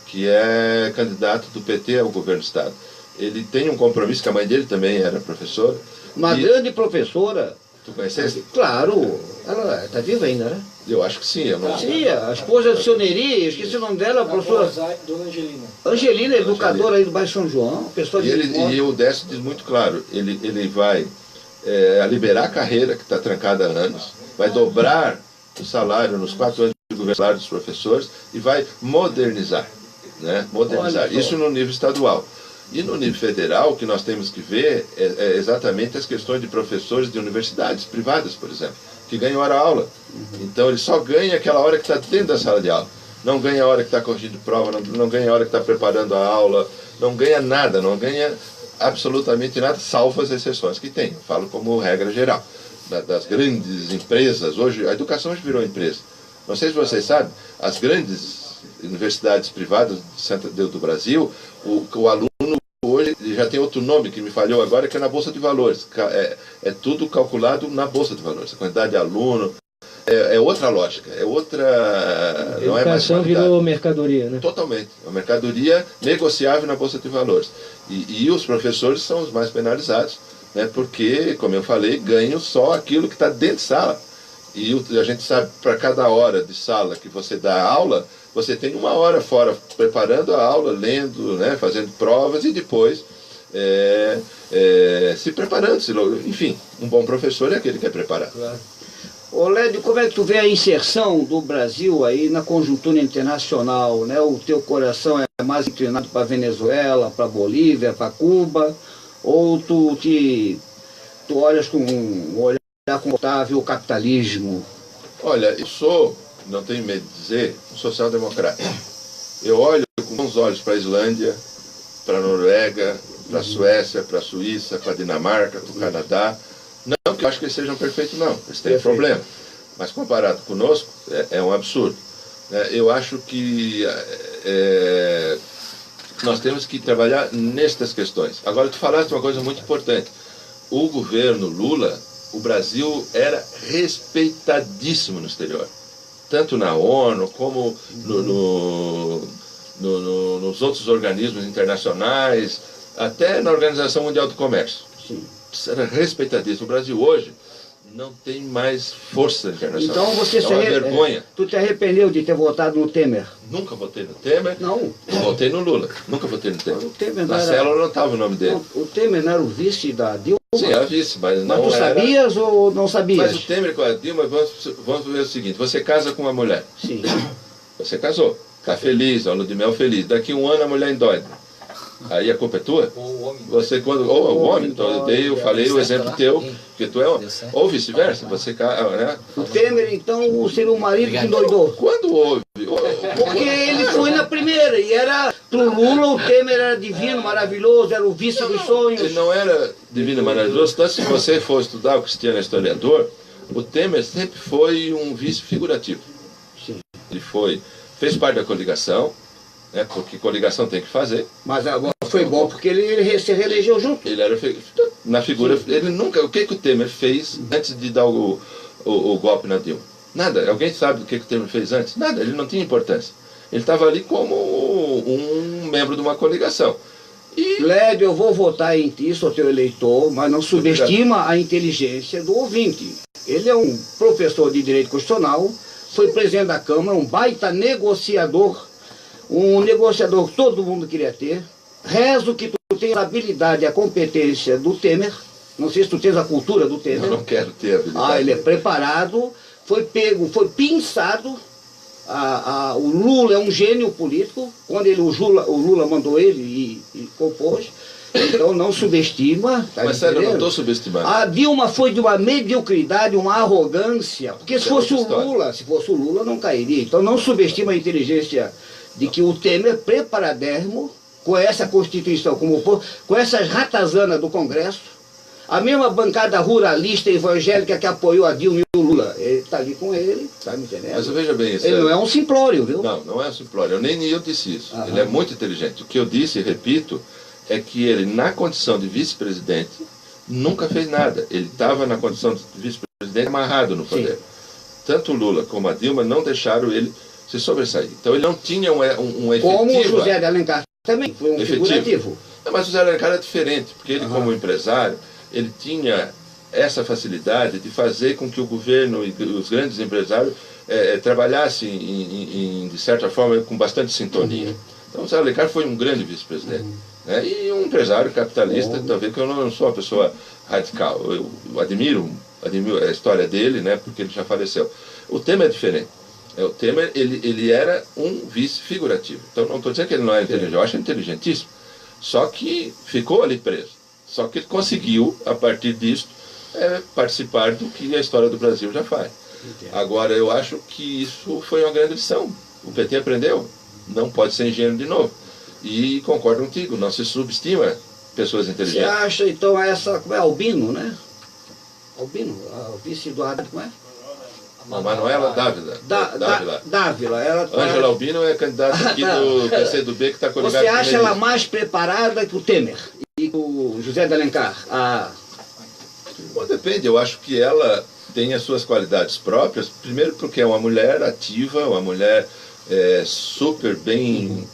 que é candidato do PT ao governo do Estado. Ele tem um compromisso, que a mãe dele também era professora. Uma grande professora. Tu conheceste? Claro. Ela está viva ainda, né? Eu acho que sim. Eu não... Sim, a esposa do seu Neri, eu esqueci o nome dela, a professora... Dona Angelina. Angelina, educadora aí do bairro São João. Pessoa e o Décio diz muito claro, ele vai liberar a carreira, que está trancada há anos, vai dobrar o salário nos 4 anos de governo dos professores e vai modernizar. Né? Modernizar. Isso no nível estadual. E no nível federal, o que nós temos que ver é exatamente as questões de professores de universidades privadas, por exemplo, que ganham hora-aula. Então ele só ganha aquela hora que está dentro da sala de aula. Não ganha a hora que está corrigindo prova, não ganha a hora que está preparando a aula, não ganha nada, não ganha absolutamente nada, salvo as exceções que tem. Eu falo como regra geral. Das grandes empresas, hoje a educação já virou empresa. Não sei se vocês sabem, as grandes universidades privadas do Brasil, o aluno hoje já tem outro nome que me falhou agora, que é na Bolsa de Valores. É tudo calculado na Bolsa de Valores. A quantidade de aluno é outra lógica, é outra... Não é mais educação virou mercadoria, né? Totalmente. É uma mercadoria negociável na Bolsa de Valores. E os professores são os mais penalizados, né? Porque, como eu falei, ganham só aquilo que está dentro de sala. E a gente sabe, para cada hora de sala que você dá aula, você tem 1 hora fora preparando a aula, lendo, né, fazendo provas e depois se preparando. Enfim, um bom professor é aquele que é preparado. Claro. Ô Lédio, como é que tu vê a inserção do Brasil aí na conjuntura internacional, né? O teu coração é mais inclinado para a Venezuela, para a Bolívia, para Cuba, ou tu olhas com um olhar confortável o capitalismo? Olha, eu sou, não tenho medo de dizer, um social-democrata. Eu olho com bons olhos para a Islândia, para a Noruega, para a Suécia, para a Suíça, para a Dinamarca, para o Canadá. Não que eu acho que eles sejam perfeitos, não. Eles têm problema. Mas comparado conosco, é um absurdo. Eu acho que nós temos que trabalhar nestas questões. Agora, tu falaste uma coisa muito importante. O governo Lula, o Brasil era respeitadíssimo no exterior. Tanto na ONU, como nos outros organismos internacionais, até na Organização Mundial do Comércio. Sim. Era respeitadíssimo. O Brasil hoje não tem mais força internacional. Então você é uma vergonha. Tu te arrependeu de ter votado no Temer? Nunca votei no Temer. Não. Votei no Lula. Nunca votei no Temer. O Temer Na célula não estava o nome dele. Não, o Temer não era o vice da Dilma? Sim, era vice, mas não era... Mas tu sabias ou não sabias? Mas o Temer com a Dilma, vamos ver o seguinte, você casa com uma mulher. Sim. Você casou. Está feliz, a lua de mel feliz. Daqui 1 ano a mulher endoida. Aí a culpa é tua? Ou o homem. Ou o homem. Então eu falei o exemplo teu, que tu é homem. Ou vice-versa, você... Né? O Temer, então, seria o marido que endoidou. Quando houve? Porque ele foi na primeira, e era, pro Lula, o Temer era divino, maravilhoso, era o vice dos sonhos. Ele não era divino e maravilhoso, tanto se você for estudar o Cristiano historiador, o Temer sempre foi um vice figurativo. Sim. Ele fez parte da coligação, né, porque coligação tem que fazer. Mas foi bom porque ele se reelegeu junto. Ele era na figura. Ele nunca. O que o Temer fez antes de dar o golpe na Dilma? Nada. Alguém sabe o que o Temer fez antes? Nada. Ele não tinha importância. Ele estava ali como um membro de uma coligação. Lédio, eu vou votar em ti, sou teu eleitor, mas não subestima a inteligência do ouvinte. Ele é um professor de direito constitucional, foi presidente da Câmara, um baita negociador, um negociador que todo mundo queria ter. Rezo que tu tenha a habilidade e a competência do Temer. Não sei se tu tens a cultura do Temer. Eu não quero ter a habilidade. Ele é preparado, foi pego, foi pinçado. O Lula é um gênio político. Quando o Lula mandou ele e compôs. Então não subestima. Tá, mas sério, eu não estou subestimando. A Dilma foi de uma mediocridade, uma arrogância. Porque se fosse o Lula não cairia. Então não subestima a inteligência de que o Temer, preparadérrimo, com essa Constituição, com essas ratazanas do Congresso, a mesma bancada ruralista evangélica que apoiou a Dilma e o Lula, ele está ali com ele, está me entendendo? Mas veja bem isso. Ele não é um simplório, viu? Não é um simplório. Nem eu disse isso. Ele é muito inteligente. O que eu disse, e repito, é que ele, na condição de vice-presidente, nunca fez nada. Ele estava na condição de vice-presidente amarrado no poder. Sim. Tanto o Lula como a Dilma não deixaram ele se sobressair. Então ele não tinha um efetivo... Como o José de Alencar também foi um figurativo. Não, mas o José de Alencar é diferente, porque ele, como empresário, ele tinha essa facilidade de fazer com que o governo e os grandes empresários trabalhassem, de certa forma, com bastante sintonia. Então o José de Alencar foi um grande vice-presidente. Né? E um empresário capitalista, talvez que eu não sou uma pessoa radical. Eu admiro a história dele, né, porque ele já faleceu. O Temer é diferente. O Temer, ele era um vice figurativo. Então não estou dizendo que ele não é inteligente, eu acho inteligentíssimo. Só que ficou ali preso. Só que ele conseguiu, a partir disso, participar do que a história do Brasil já faz. Entendo. Agora, eu acho que isso foi uma grande lição. O PT aprendeu. Não pode ser ingênuo de novo. E concordo contigo, não se subestima pessoas inteligentes. Você acha, então, como é Albino, né? Albino, o vice do Haddad, como é? A Manuela Dávila. Dávila. Ângela Albino é candidata aqui do PCdoB que está coligado. Você acha ela mais preparada que o Temer e o José de Alencar? Bom, depende, eu acho que ela tem as suas qualidades próprias, primeiro porque é uma mulher ativa, uma mulher super bem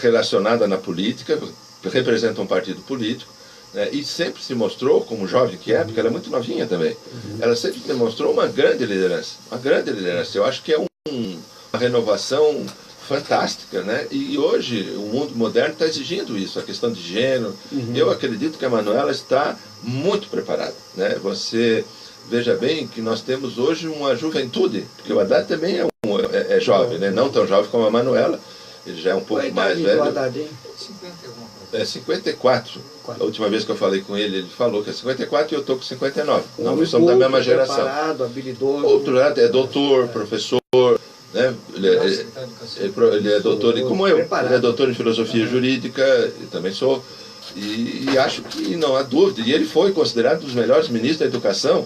relacionada na política, representa um partido político, né, e sempre se mostrou, como jovem que é, porque ela é muito novinha também, ela sempre demonstrou uma grande liderança, eu acho que é uma renovação fantástica, né? E hoje o mundo moderno está exigindo isso, a questão de gênero. Eu acredito que a Manuela está muito preparada, né? Você veja bem que nós temos hoje uma juventude, porque o Haddad também é jovem, né? Não tão jovem como a Manuela, ele já é um pouco mais velho. É 54. A última vez que eu falei com ele falou que é 54 e eu estou com 59. Nós somos da mesma geração. Preparado, habilidoso. Outro lado é doutor, professor, né? Ele é doutor, como eu, ele é doutor em filosofia jurídica, eu também sou, e acho que não há dúvida, e ele foi considerado um dos melhores ministros da educação,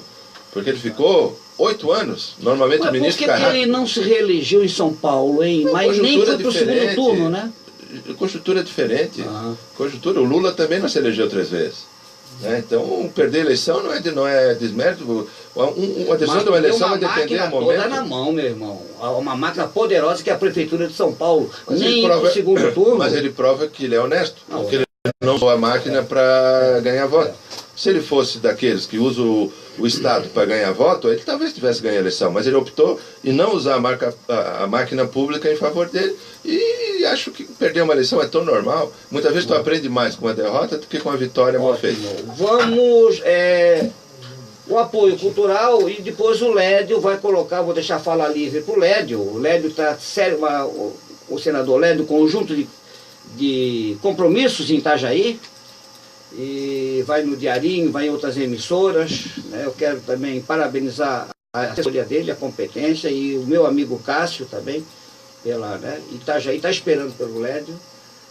porque ele ficou 8 anos, normalmente o ministro fica rápido. Por que ele não se reelegeu em São Paulo, hein? Mas nem foi para o segundo turno, né? Conjuntura diferente, conjuntura, o Lula também não se elegeu 3 vezes. Né? Então, perder a eleição não é desmérito. Uma decisão de uma eleição vai depender do momento. Toda na mão, meu irmão. Uma máquina poderosa que é a Prefeitura de São Paulo. Nem no segundo turno. Mas ele prova que ele é honesto. Porque ele não usou a máquina para ganhar voto. Se ele fosse daqueles que usam o Estado para ganhar voto, ele talvez tivesse ganho a eleição. Mas ele optou em não usar a máquina pública em favor dele. E acho que perder uma eleição é tão normal. Muitas vezes tu aprende mais com a derrota do que com a vitória mal feita. Vamos... o apoio cultural e depois o Lédio vai colocar, vou deixar falar livre para o Lédio. O Lédio está sério, o senador Lédio, conjunto de compromissos em Itajaí. E vai no Diarinho, vai em outras emissoras, né? Eu quero também parabenizar a assessoria dele, a competência, e o meu amigo Cássio também, né? Itajaí está esperando pelo Lédio.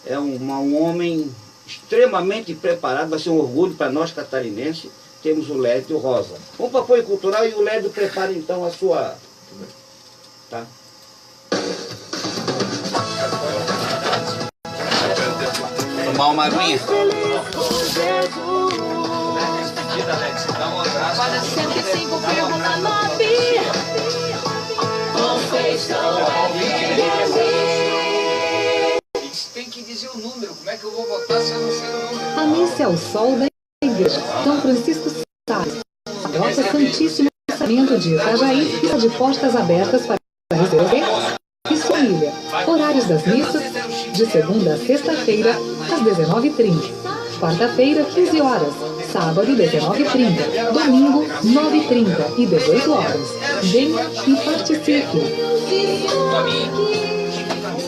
É um homem extremamente preparado, vai ser um orgulho para nós catarinenses. Temos o Lédio Rosa. Vamos para o apoio cultural e o Lédio prepara então a sua... Tá? Tomar uma aguinha. Para 105,9. Tem que dizer o número. Como é que eu vou votar se eu não sei o número? A missa é o sol da igreja. São Francisco Sales. Nossa Santíssimo Sacramento de Itajaí está de portas abertas para receber e família. Horários das missas de segunda a sexta-feira às 19h30. Quarta-feira, 15 horas. Sábado, 19h30. Domingo, 9h30 e 18 horas. Venha e participe.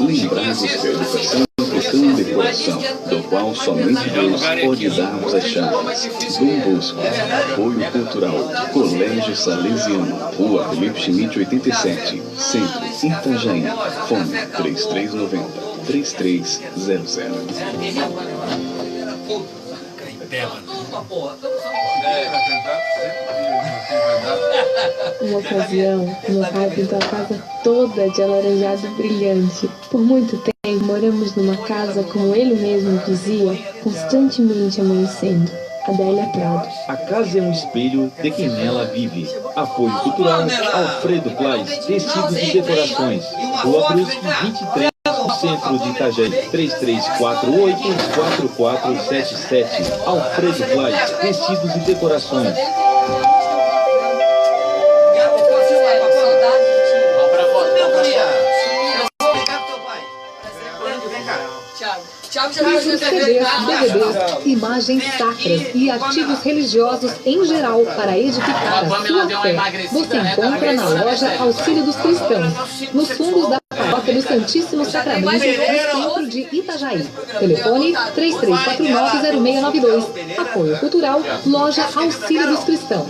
Lembramos que a educação é tão de coração, do qual somente Deus pode darmos as chaves. Dom Bosco, apoio cultural, Colégio Salesiano, Rua Felipe Schmidt 87, Centro, Itajaí, fone 3390-3300. Uma ocasião, meu pai pintou a casa toda de alaranjado brilhante. Por muito tempo, moramos numa casa, como ele mesmo dizia, constantemente amanhecendo. Adélia Prado. A casa é um espelho de quem nela vive. Apoio cultural Alfredo Plais, tecidos e decorações. Rua Brusque 23, no centro de Itajaí. 3348-4477. Alfredo Plais, tecidos e decorações. Livros, CDs, DVDs, imagens sacras e artigos religiosos em geral para edificar a sua fé. Você encontra na loja Auxílio dos Cristãos, nos fundos da Paróquia do Santíssimo Sacramento, no centro de Itajaí. Telefone 3349-0692. Apoio cultural, loja Auxílio dos Cristãos.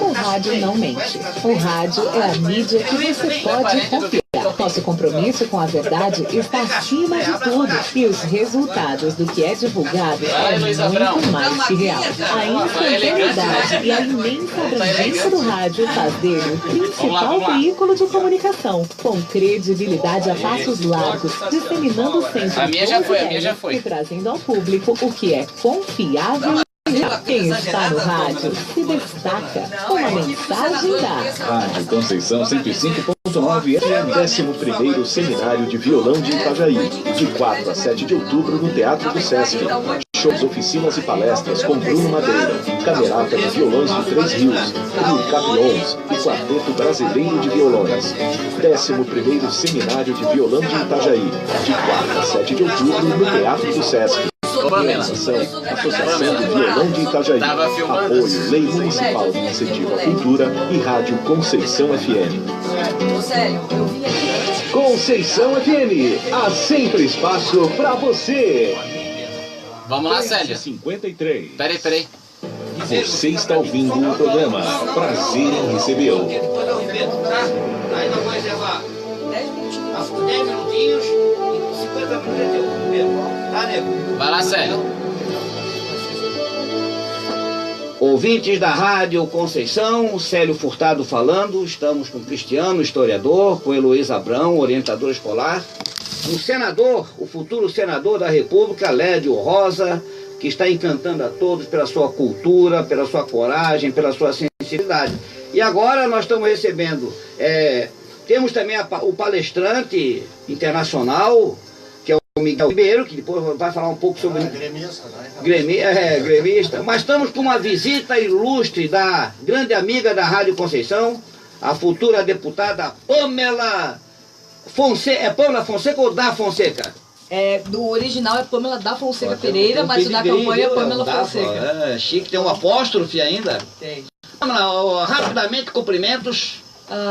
O rádio não mente. O rádio é a mídia que você pode confiar. Nosso compromisso com a verdade está acima de tudo e os resultados do que é divulgado é muito mais que real. A instantaneidade e a imensa abrangência do rádio faz dele o principal veículo de comunicação, com credibilidade a passos largos, disseminando sempre A minha já foi. e trazendo ao público o que é confiável. Quem está no rádio se destaca com a mensagem da Rádio Conceição 105.9 é o 11º Seminário de Violão de Itajaí, de 4 a 7 de outubro no Teatro do Sesc. Shows, oficinas e palestras com Bruno Madeira, Camerata de Violões de Três Rios, Rio Capions e Quarteto Brasileiro de Violões. 11º Seminário de Violão de Itajaí, de 4 a 7 de outubro no Teatro do Sesc. Organização, Associação do Violão de Itajaí. Apoio, Lei Municipal de Incentivo à Cultura e Rádio Conceição FM. Conceição FM, há sempre espaço para você. Vamos lá, Célio. 53. Peraí. Você está ouvindo o programa Prazer em Recebê-lo. Aí nós vamos reservar 10 minutinhos e 50 minutos. Tá, nego? Vai lá, Célio. Ouvintes da Rádio Conceição, Célio Furtado falando. Estamos com Cristiano, historiador, com Heloísa Abrão, orientador escolar. O senador, o futuro senador da República, Lédio Rosa, que está encantando a todos pela sua cultura, pela sua coragem, pela sua sensibilidade. E agora nós estamos recebendo, temos também o palestrante internacional, que é o Miguel Ribeiro, que depois vai falar um pouco sobre... Gremista, né? Gremista. Mas estamos com uma visita ilustre da grande amiga da Rádio Conceição, a futura deputada Pamela Fonseca. É Pamela Fonseca ou da Fonseca? Do original é Pamela da Fonseca Pereira, mas o da campanha é Pamela Fonseca. Chique, tem um apóstrofe ainda. Tem. Vamos lá, rapidamente, cumprimentos.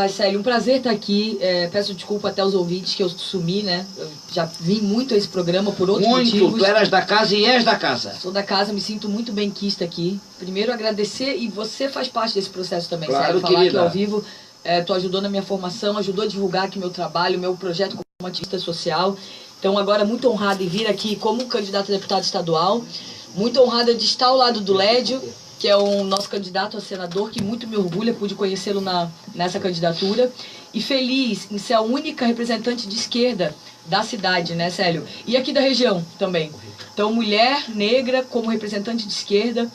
Célio, um prazer estar aqui. Peço desculpa até aos ouvintes que eu sumi, né? Eu já vim muito a esse programa por outros motivos. Tu eras da casa e és da casa. Sou da casa, me sinto muito bem-quista aqui. Primeiro agradecer, e você faz parte desse processo também, claro, Célio. Falar querida. aqui ao vivo, tu ajudou na minha formação, ajudou a divulgar aqui meu trabalho, meu projeto como ativista social. Então agora muito honrada em vir aqui como candidato a deputado estadual. Muito honrada de estar ao lado do Lédio, que é o nosso candidato a senador, que muito me orgulha, pude conhecê-lo nessa candidatura. E feliz em ser a única representante de esquerda da cidade, né, Célio? E aqui da região também. Então, mulher negra como representante de esquerda.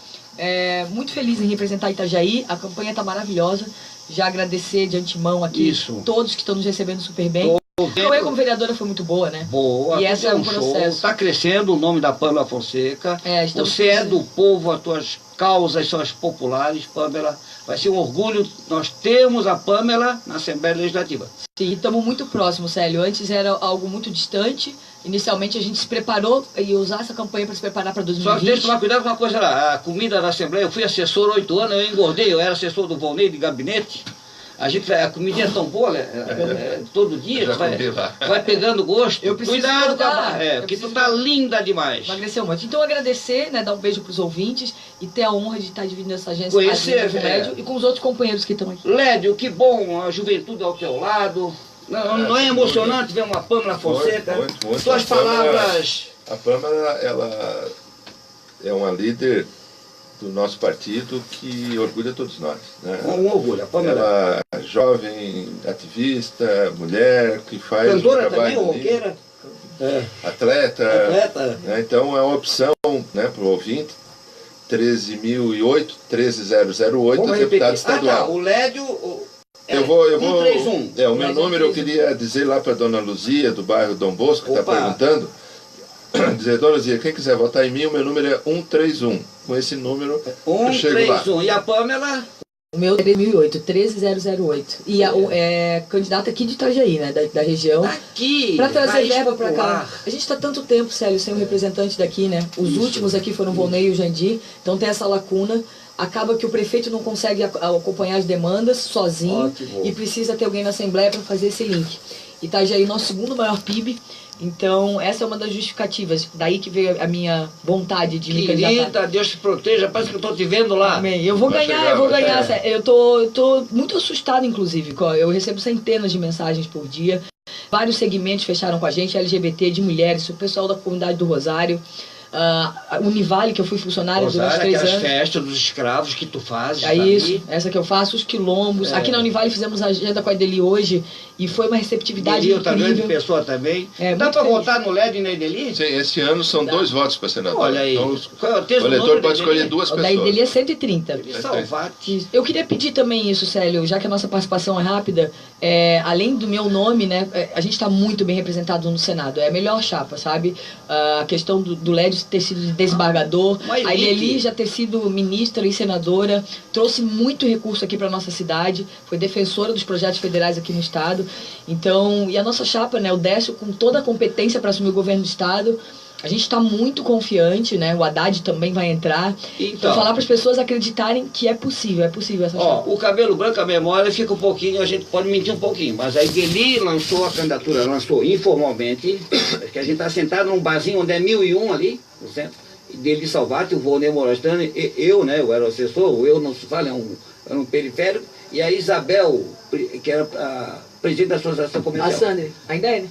Muito feliz em representar Itajaí. A campanha está maravilhosa. Já agradecer de antemão aqui todos que estão nos recebendo super bem. A campanha como vereadora foi muito boa, né? Boa. E essa é um processo. Está crescendo o nome da Pamela Fonseca. Você é do povo, as tuas causas são as populares, Pamela. Vai ser um orgulho. Nós temos a Pamela na Assembleia Legislativa. Sim, estamos muito próximos, Célio. Antes era algo muito distante. Inicialmente a gente se preparou e usar essa campanha para se preparar para 2020. Só que tem que tomar cuidado com uma coisa lá. A comida da Assembleia, eu fui assessor 8 anos, eu engordei, eu era assessor do Volney de gabinete. A comidinha é tão boa, todo dia vai pegando gosto. Eu preciso cuidado porque tu tá linda demais. Emagreceu muito. Então agradecer, né, dar um beijo pros ouvintes e ter a honra de estar dividindo essa agência Conhecer, com o Lédio e com os outros companheiros que estão aqui. Lédio, que bom, a juventude ao teu lado. Não é emocionante ver uma Pamela Fonseca? Muito. Suas palavras. A Pamela, ela é uma líder do nosso partido que orgulha todos nós, né? Um orgulho, a Pamela. Ela é jovem, ativista, mulher, que faz cantora um trabalho também, roqueira. Atleta. Né? Então é uma opção, né, para o ouvinte, 13.008, 13008, deputado estadual. O Lédio... Eu vou 131. O meu número eu queria dizer lá para dona Luzia, do bairro Dom Bosco, que está perguntando. Dizer, dona Luzia, quem quiser votar em mim, o meu número é 131. Com esse número, eu chego lá. 131. E a Pamela? O meu é 2008, 13008. E é candidata aqui de Itajaí, né, da região. Aqui, para trazer verba para cá. A gente está tanto tempo, Célio, sem um representante daqui, né? Os últimos aqui foram o Volney e o Jandir. Então tem essa lacuna. Acaba que o prefeito não consegue acompanhar as demandas sozinho e precisa ter alguém na Assembleia para fazer esse link. Itajaí é o nosso segundo maior PIB, então essa é uma das justificativas. Daí que veio a minha vontade de me candidatar. Querida, Deus te proteja, parece que eu estou te vendo lá. Amém. Eu vou ganhar. Eu tô muito assustada, inclusive. Eu recebo centenas de mensagens por dia Vários segmentos fecharam com a gente, LGBT, de mulheres, o pessoal da comunidade do Rosário. A Univale, que eu fui funcionário durante 3 anos. Aquelas festas dos escravos que tu fazes. É isso, essa que eu faço, os quilombos. Aqui na Univale fizemos a agenda com a Edeli hoje e foi uma receptividade incrível. Tá grande pessoa também. Dá para votar no LED e na Edeli? Sim, esse ano são 2 votos para senador. Olha aí. Então, o eleitor pode escolher 2 pessoas. O da Edeli é 130. Salvate. Eu queria pedir também isso, Célio, já que a nossa participação é rápida, além do meu nome, né, a gente está muito bem representado no Senado. É a melhor chapa, sabe? A questão do LED ter sido desembargador, a Edeli já ter sido ministra e senadora, trouxe muito recurso aqui para nossa cidade, foi defensora dos projetos federais aqui no estado. Então, e a nossa chapa, né, o Décio, com toda a competência para assumir o governo do estado, a gente está muito confiante, né? O Haddad também vai entrar. Então falar para as pessoas acreditarem que é possível essa chapa. O cabelo branco, a memória fica um pouquinho, a gente pode mentir um pouquinho, mas a Edeli lançou a candidatura, lançou informalmente, que a gente está sentado num barzinho onde é 1001 ali, no centro, Edeli Salvati, o Volney Morastani, eu, né, eu era o assessor, eu não se fala, era um periférico, e a Isabel, que era a presidente da Associação Comercial. A Sandra, ainda é, né?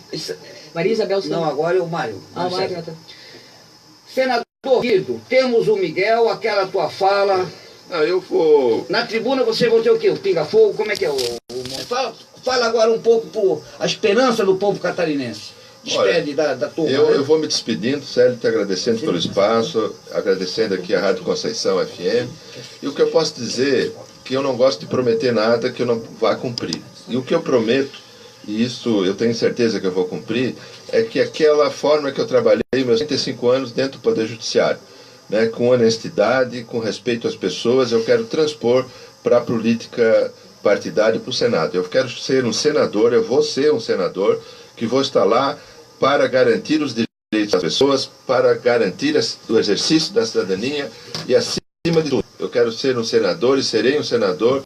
Maria Isabel Sandra. Não, agora é o Mário. Ah, o Mário. Senador Guido, temos o Miguel, aquela tua fala. Eu vou... Na tribuna você vai ter o quê? O pinga-fogo? Como é que é? Fala agora um pouco a esperança do povo catarinense. Despede da turma. Eu vou me despedindo, Célio, te agradecendo pelo espaço, agradecendo aqui a Rádio Conceição FM. E o que eu posso dizer é que eu não gosto de prometer nada que eu não vá cumprir. E o que eu prometo, e isso eu tenho certeza que eu vou cumprir, é que aquela forma que eu trabalhei meus 35 anos dentro do Poder Judiciário, né, com honestidade, com respeito às pessoas, eu quero transpor para a política partidária e para o Senado. Eu quero ser um senador, eu vou ser um senador que vou estar lá para garantir os direitos das pessoas, para garantir o exercício da cidadania e, acima de tudo, eu quero ser um senador e serei um senador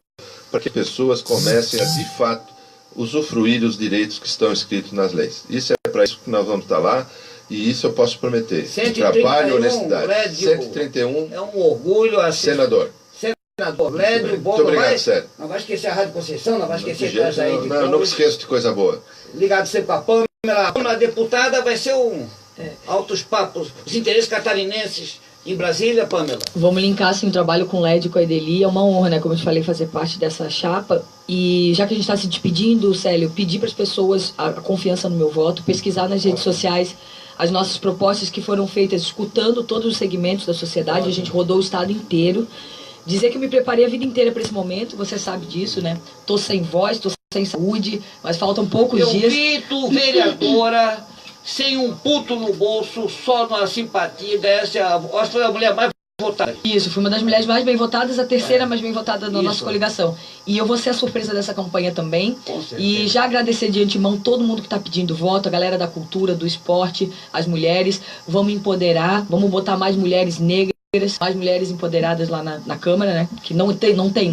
para que as pessoas comecem a, de fato, usufruir os direitos que estão escritos nas leis. Isso é para isso que nós vamos estar lá, e isso eu posso prometer. Trabalho e honestidade. Lédio, 131. É um orgulho assim. Senador. Senador Lédio, bom. Muito obrigado, Sérgio. Não vai esquecer a Rádio Conceição, não vai esquecer de aí. Não esqueço de coisa boa. Ligado sempre com a Pâmela. A Pâmela deputada vai ser altos papos. Os interesses catarinenses em Brasília, Pâmela. Vamos linkar assim, o trabalho com o LED e com a Edeli. É uma honra, né? Como eu te falei, fazer parte dessa chapa. E já que a gente está se despedindo, Célio, pedir para as pessoas a confiança no meu voto, pesquisar nas redes sociais as nossas propostas que foram feitas, escutando todos os segmentos da sociedade. A gente rodou o estado inteiro. Dizer que eu me preparei a vida inteira para esse momento, você sabe disso, né? Tô sem voz, tô sem saúde, mas faltam poucos dias. Eu vi tu, vereadora, sem um puto no bolso, só na simpatia, acho que foi a mulher mais votada. Isso, fui uma das mulheres mais bem votadas, a terceira mais bem votada da nossa coligação. E eu vou ser a surpresa dessa campanha também. E já agradecer de antemão todo mundo que está pedindo voto, a galera da cultura, do esporte, as mulheres. Vamos empoderar, vamos botar mais mulheres negras, mais mulheres empoderadas lá na Câmara, né? Que não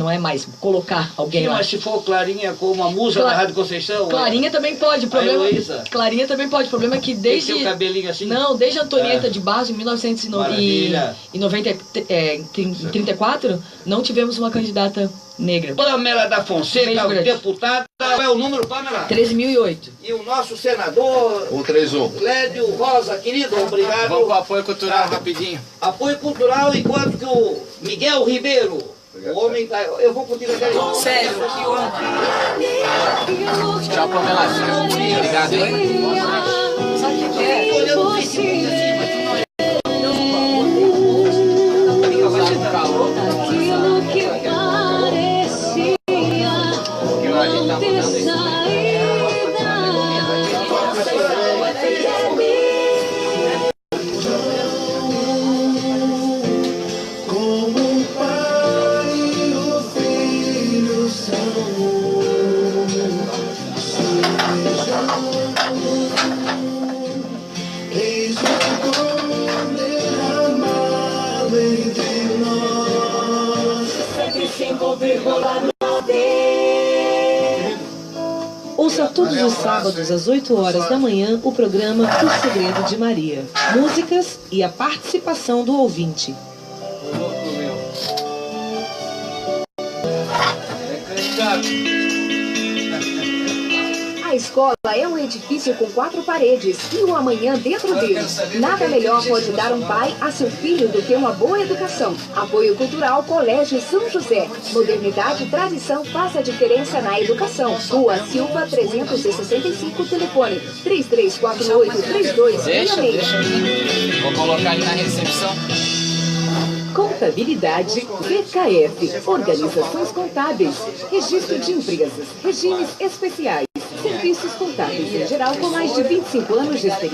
é mais colocar alguém lá. Mas se for Clarinha como a musa da Rádio Conceição... Clarinha também pode, problema... Clarinha também pode, o problema é que desde... Tem o cabelinho assim? Não, desde a Antonieta de Barros, em 1934, não tivemos uma candidata negra. Pâmela da Fonseca, deputada, qual é o número, Pâmela? 13.008. E o nosso senador... 131. Lédio Rosa, querido, obrigado. Vamos com o apoio cultural rapidinho. Apoio cultural, enquanto que o Miguel Ribeiro, o homem... Eu vou contigo até... Sério, que honra. Tchau, Pamela. Obrigado, hein? Sabe o que é? Olhando o Facebook assim, mas tu não é... Ouça todos os sábados às 8 horas da manhã o programa O Segredo de Maria. Músicas e a participação do ouvinte. A escola é um edifício com 4 paredes e um amanhã dentro dele. Nada melhor pode dar um pai a seu filho do que uma boa educação. Apoio Cultural Colégio São José. Modernidade e tradição faz a diferença na educação. Rua Silva 365, telefone 3348-3266. Vou colocar ali na recepção. Contabilidade VKF. Organizações contábeis. Registro de empresas. Regimes especiais. Serviços contábeis em geral com mais de 25 anos de experiência.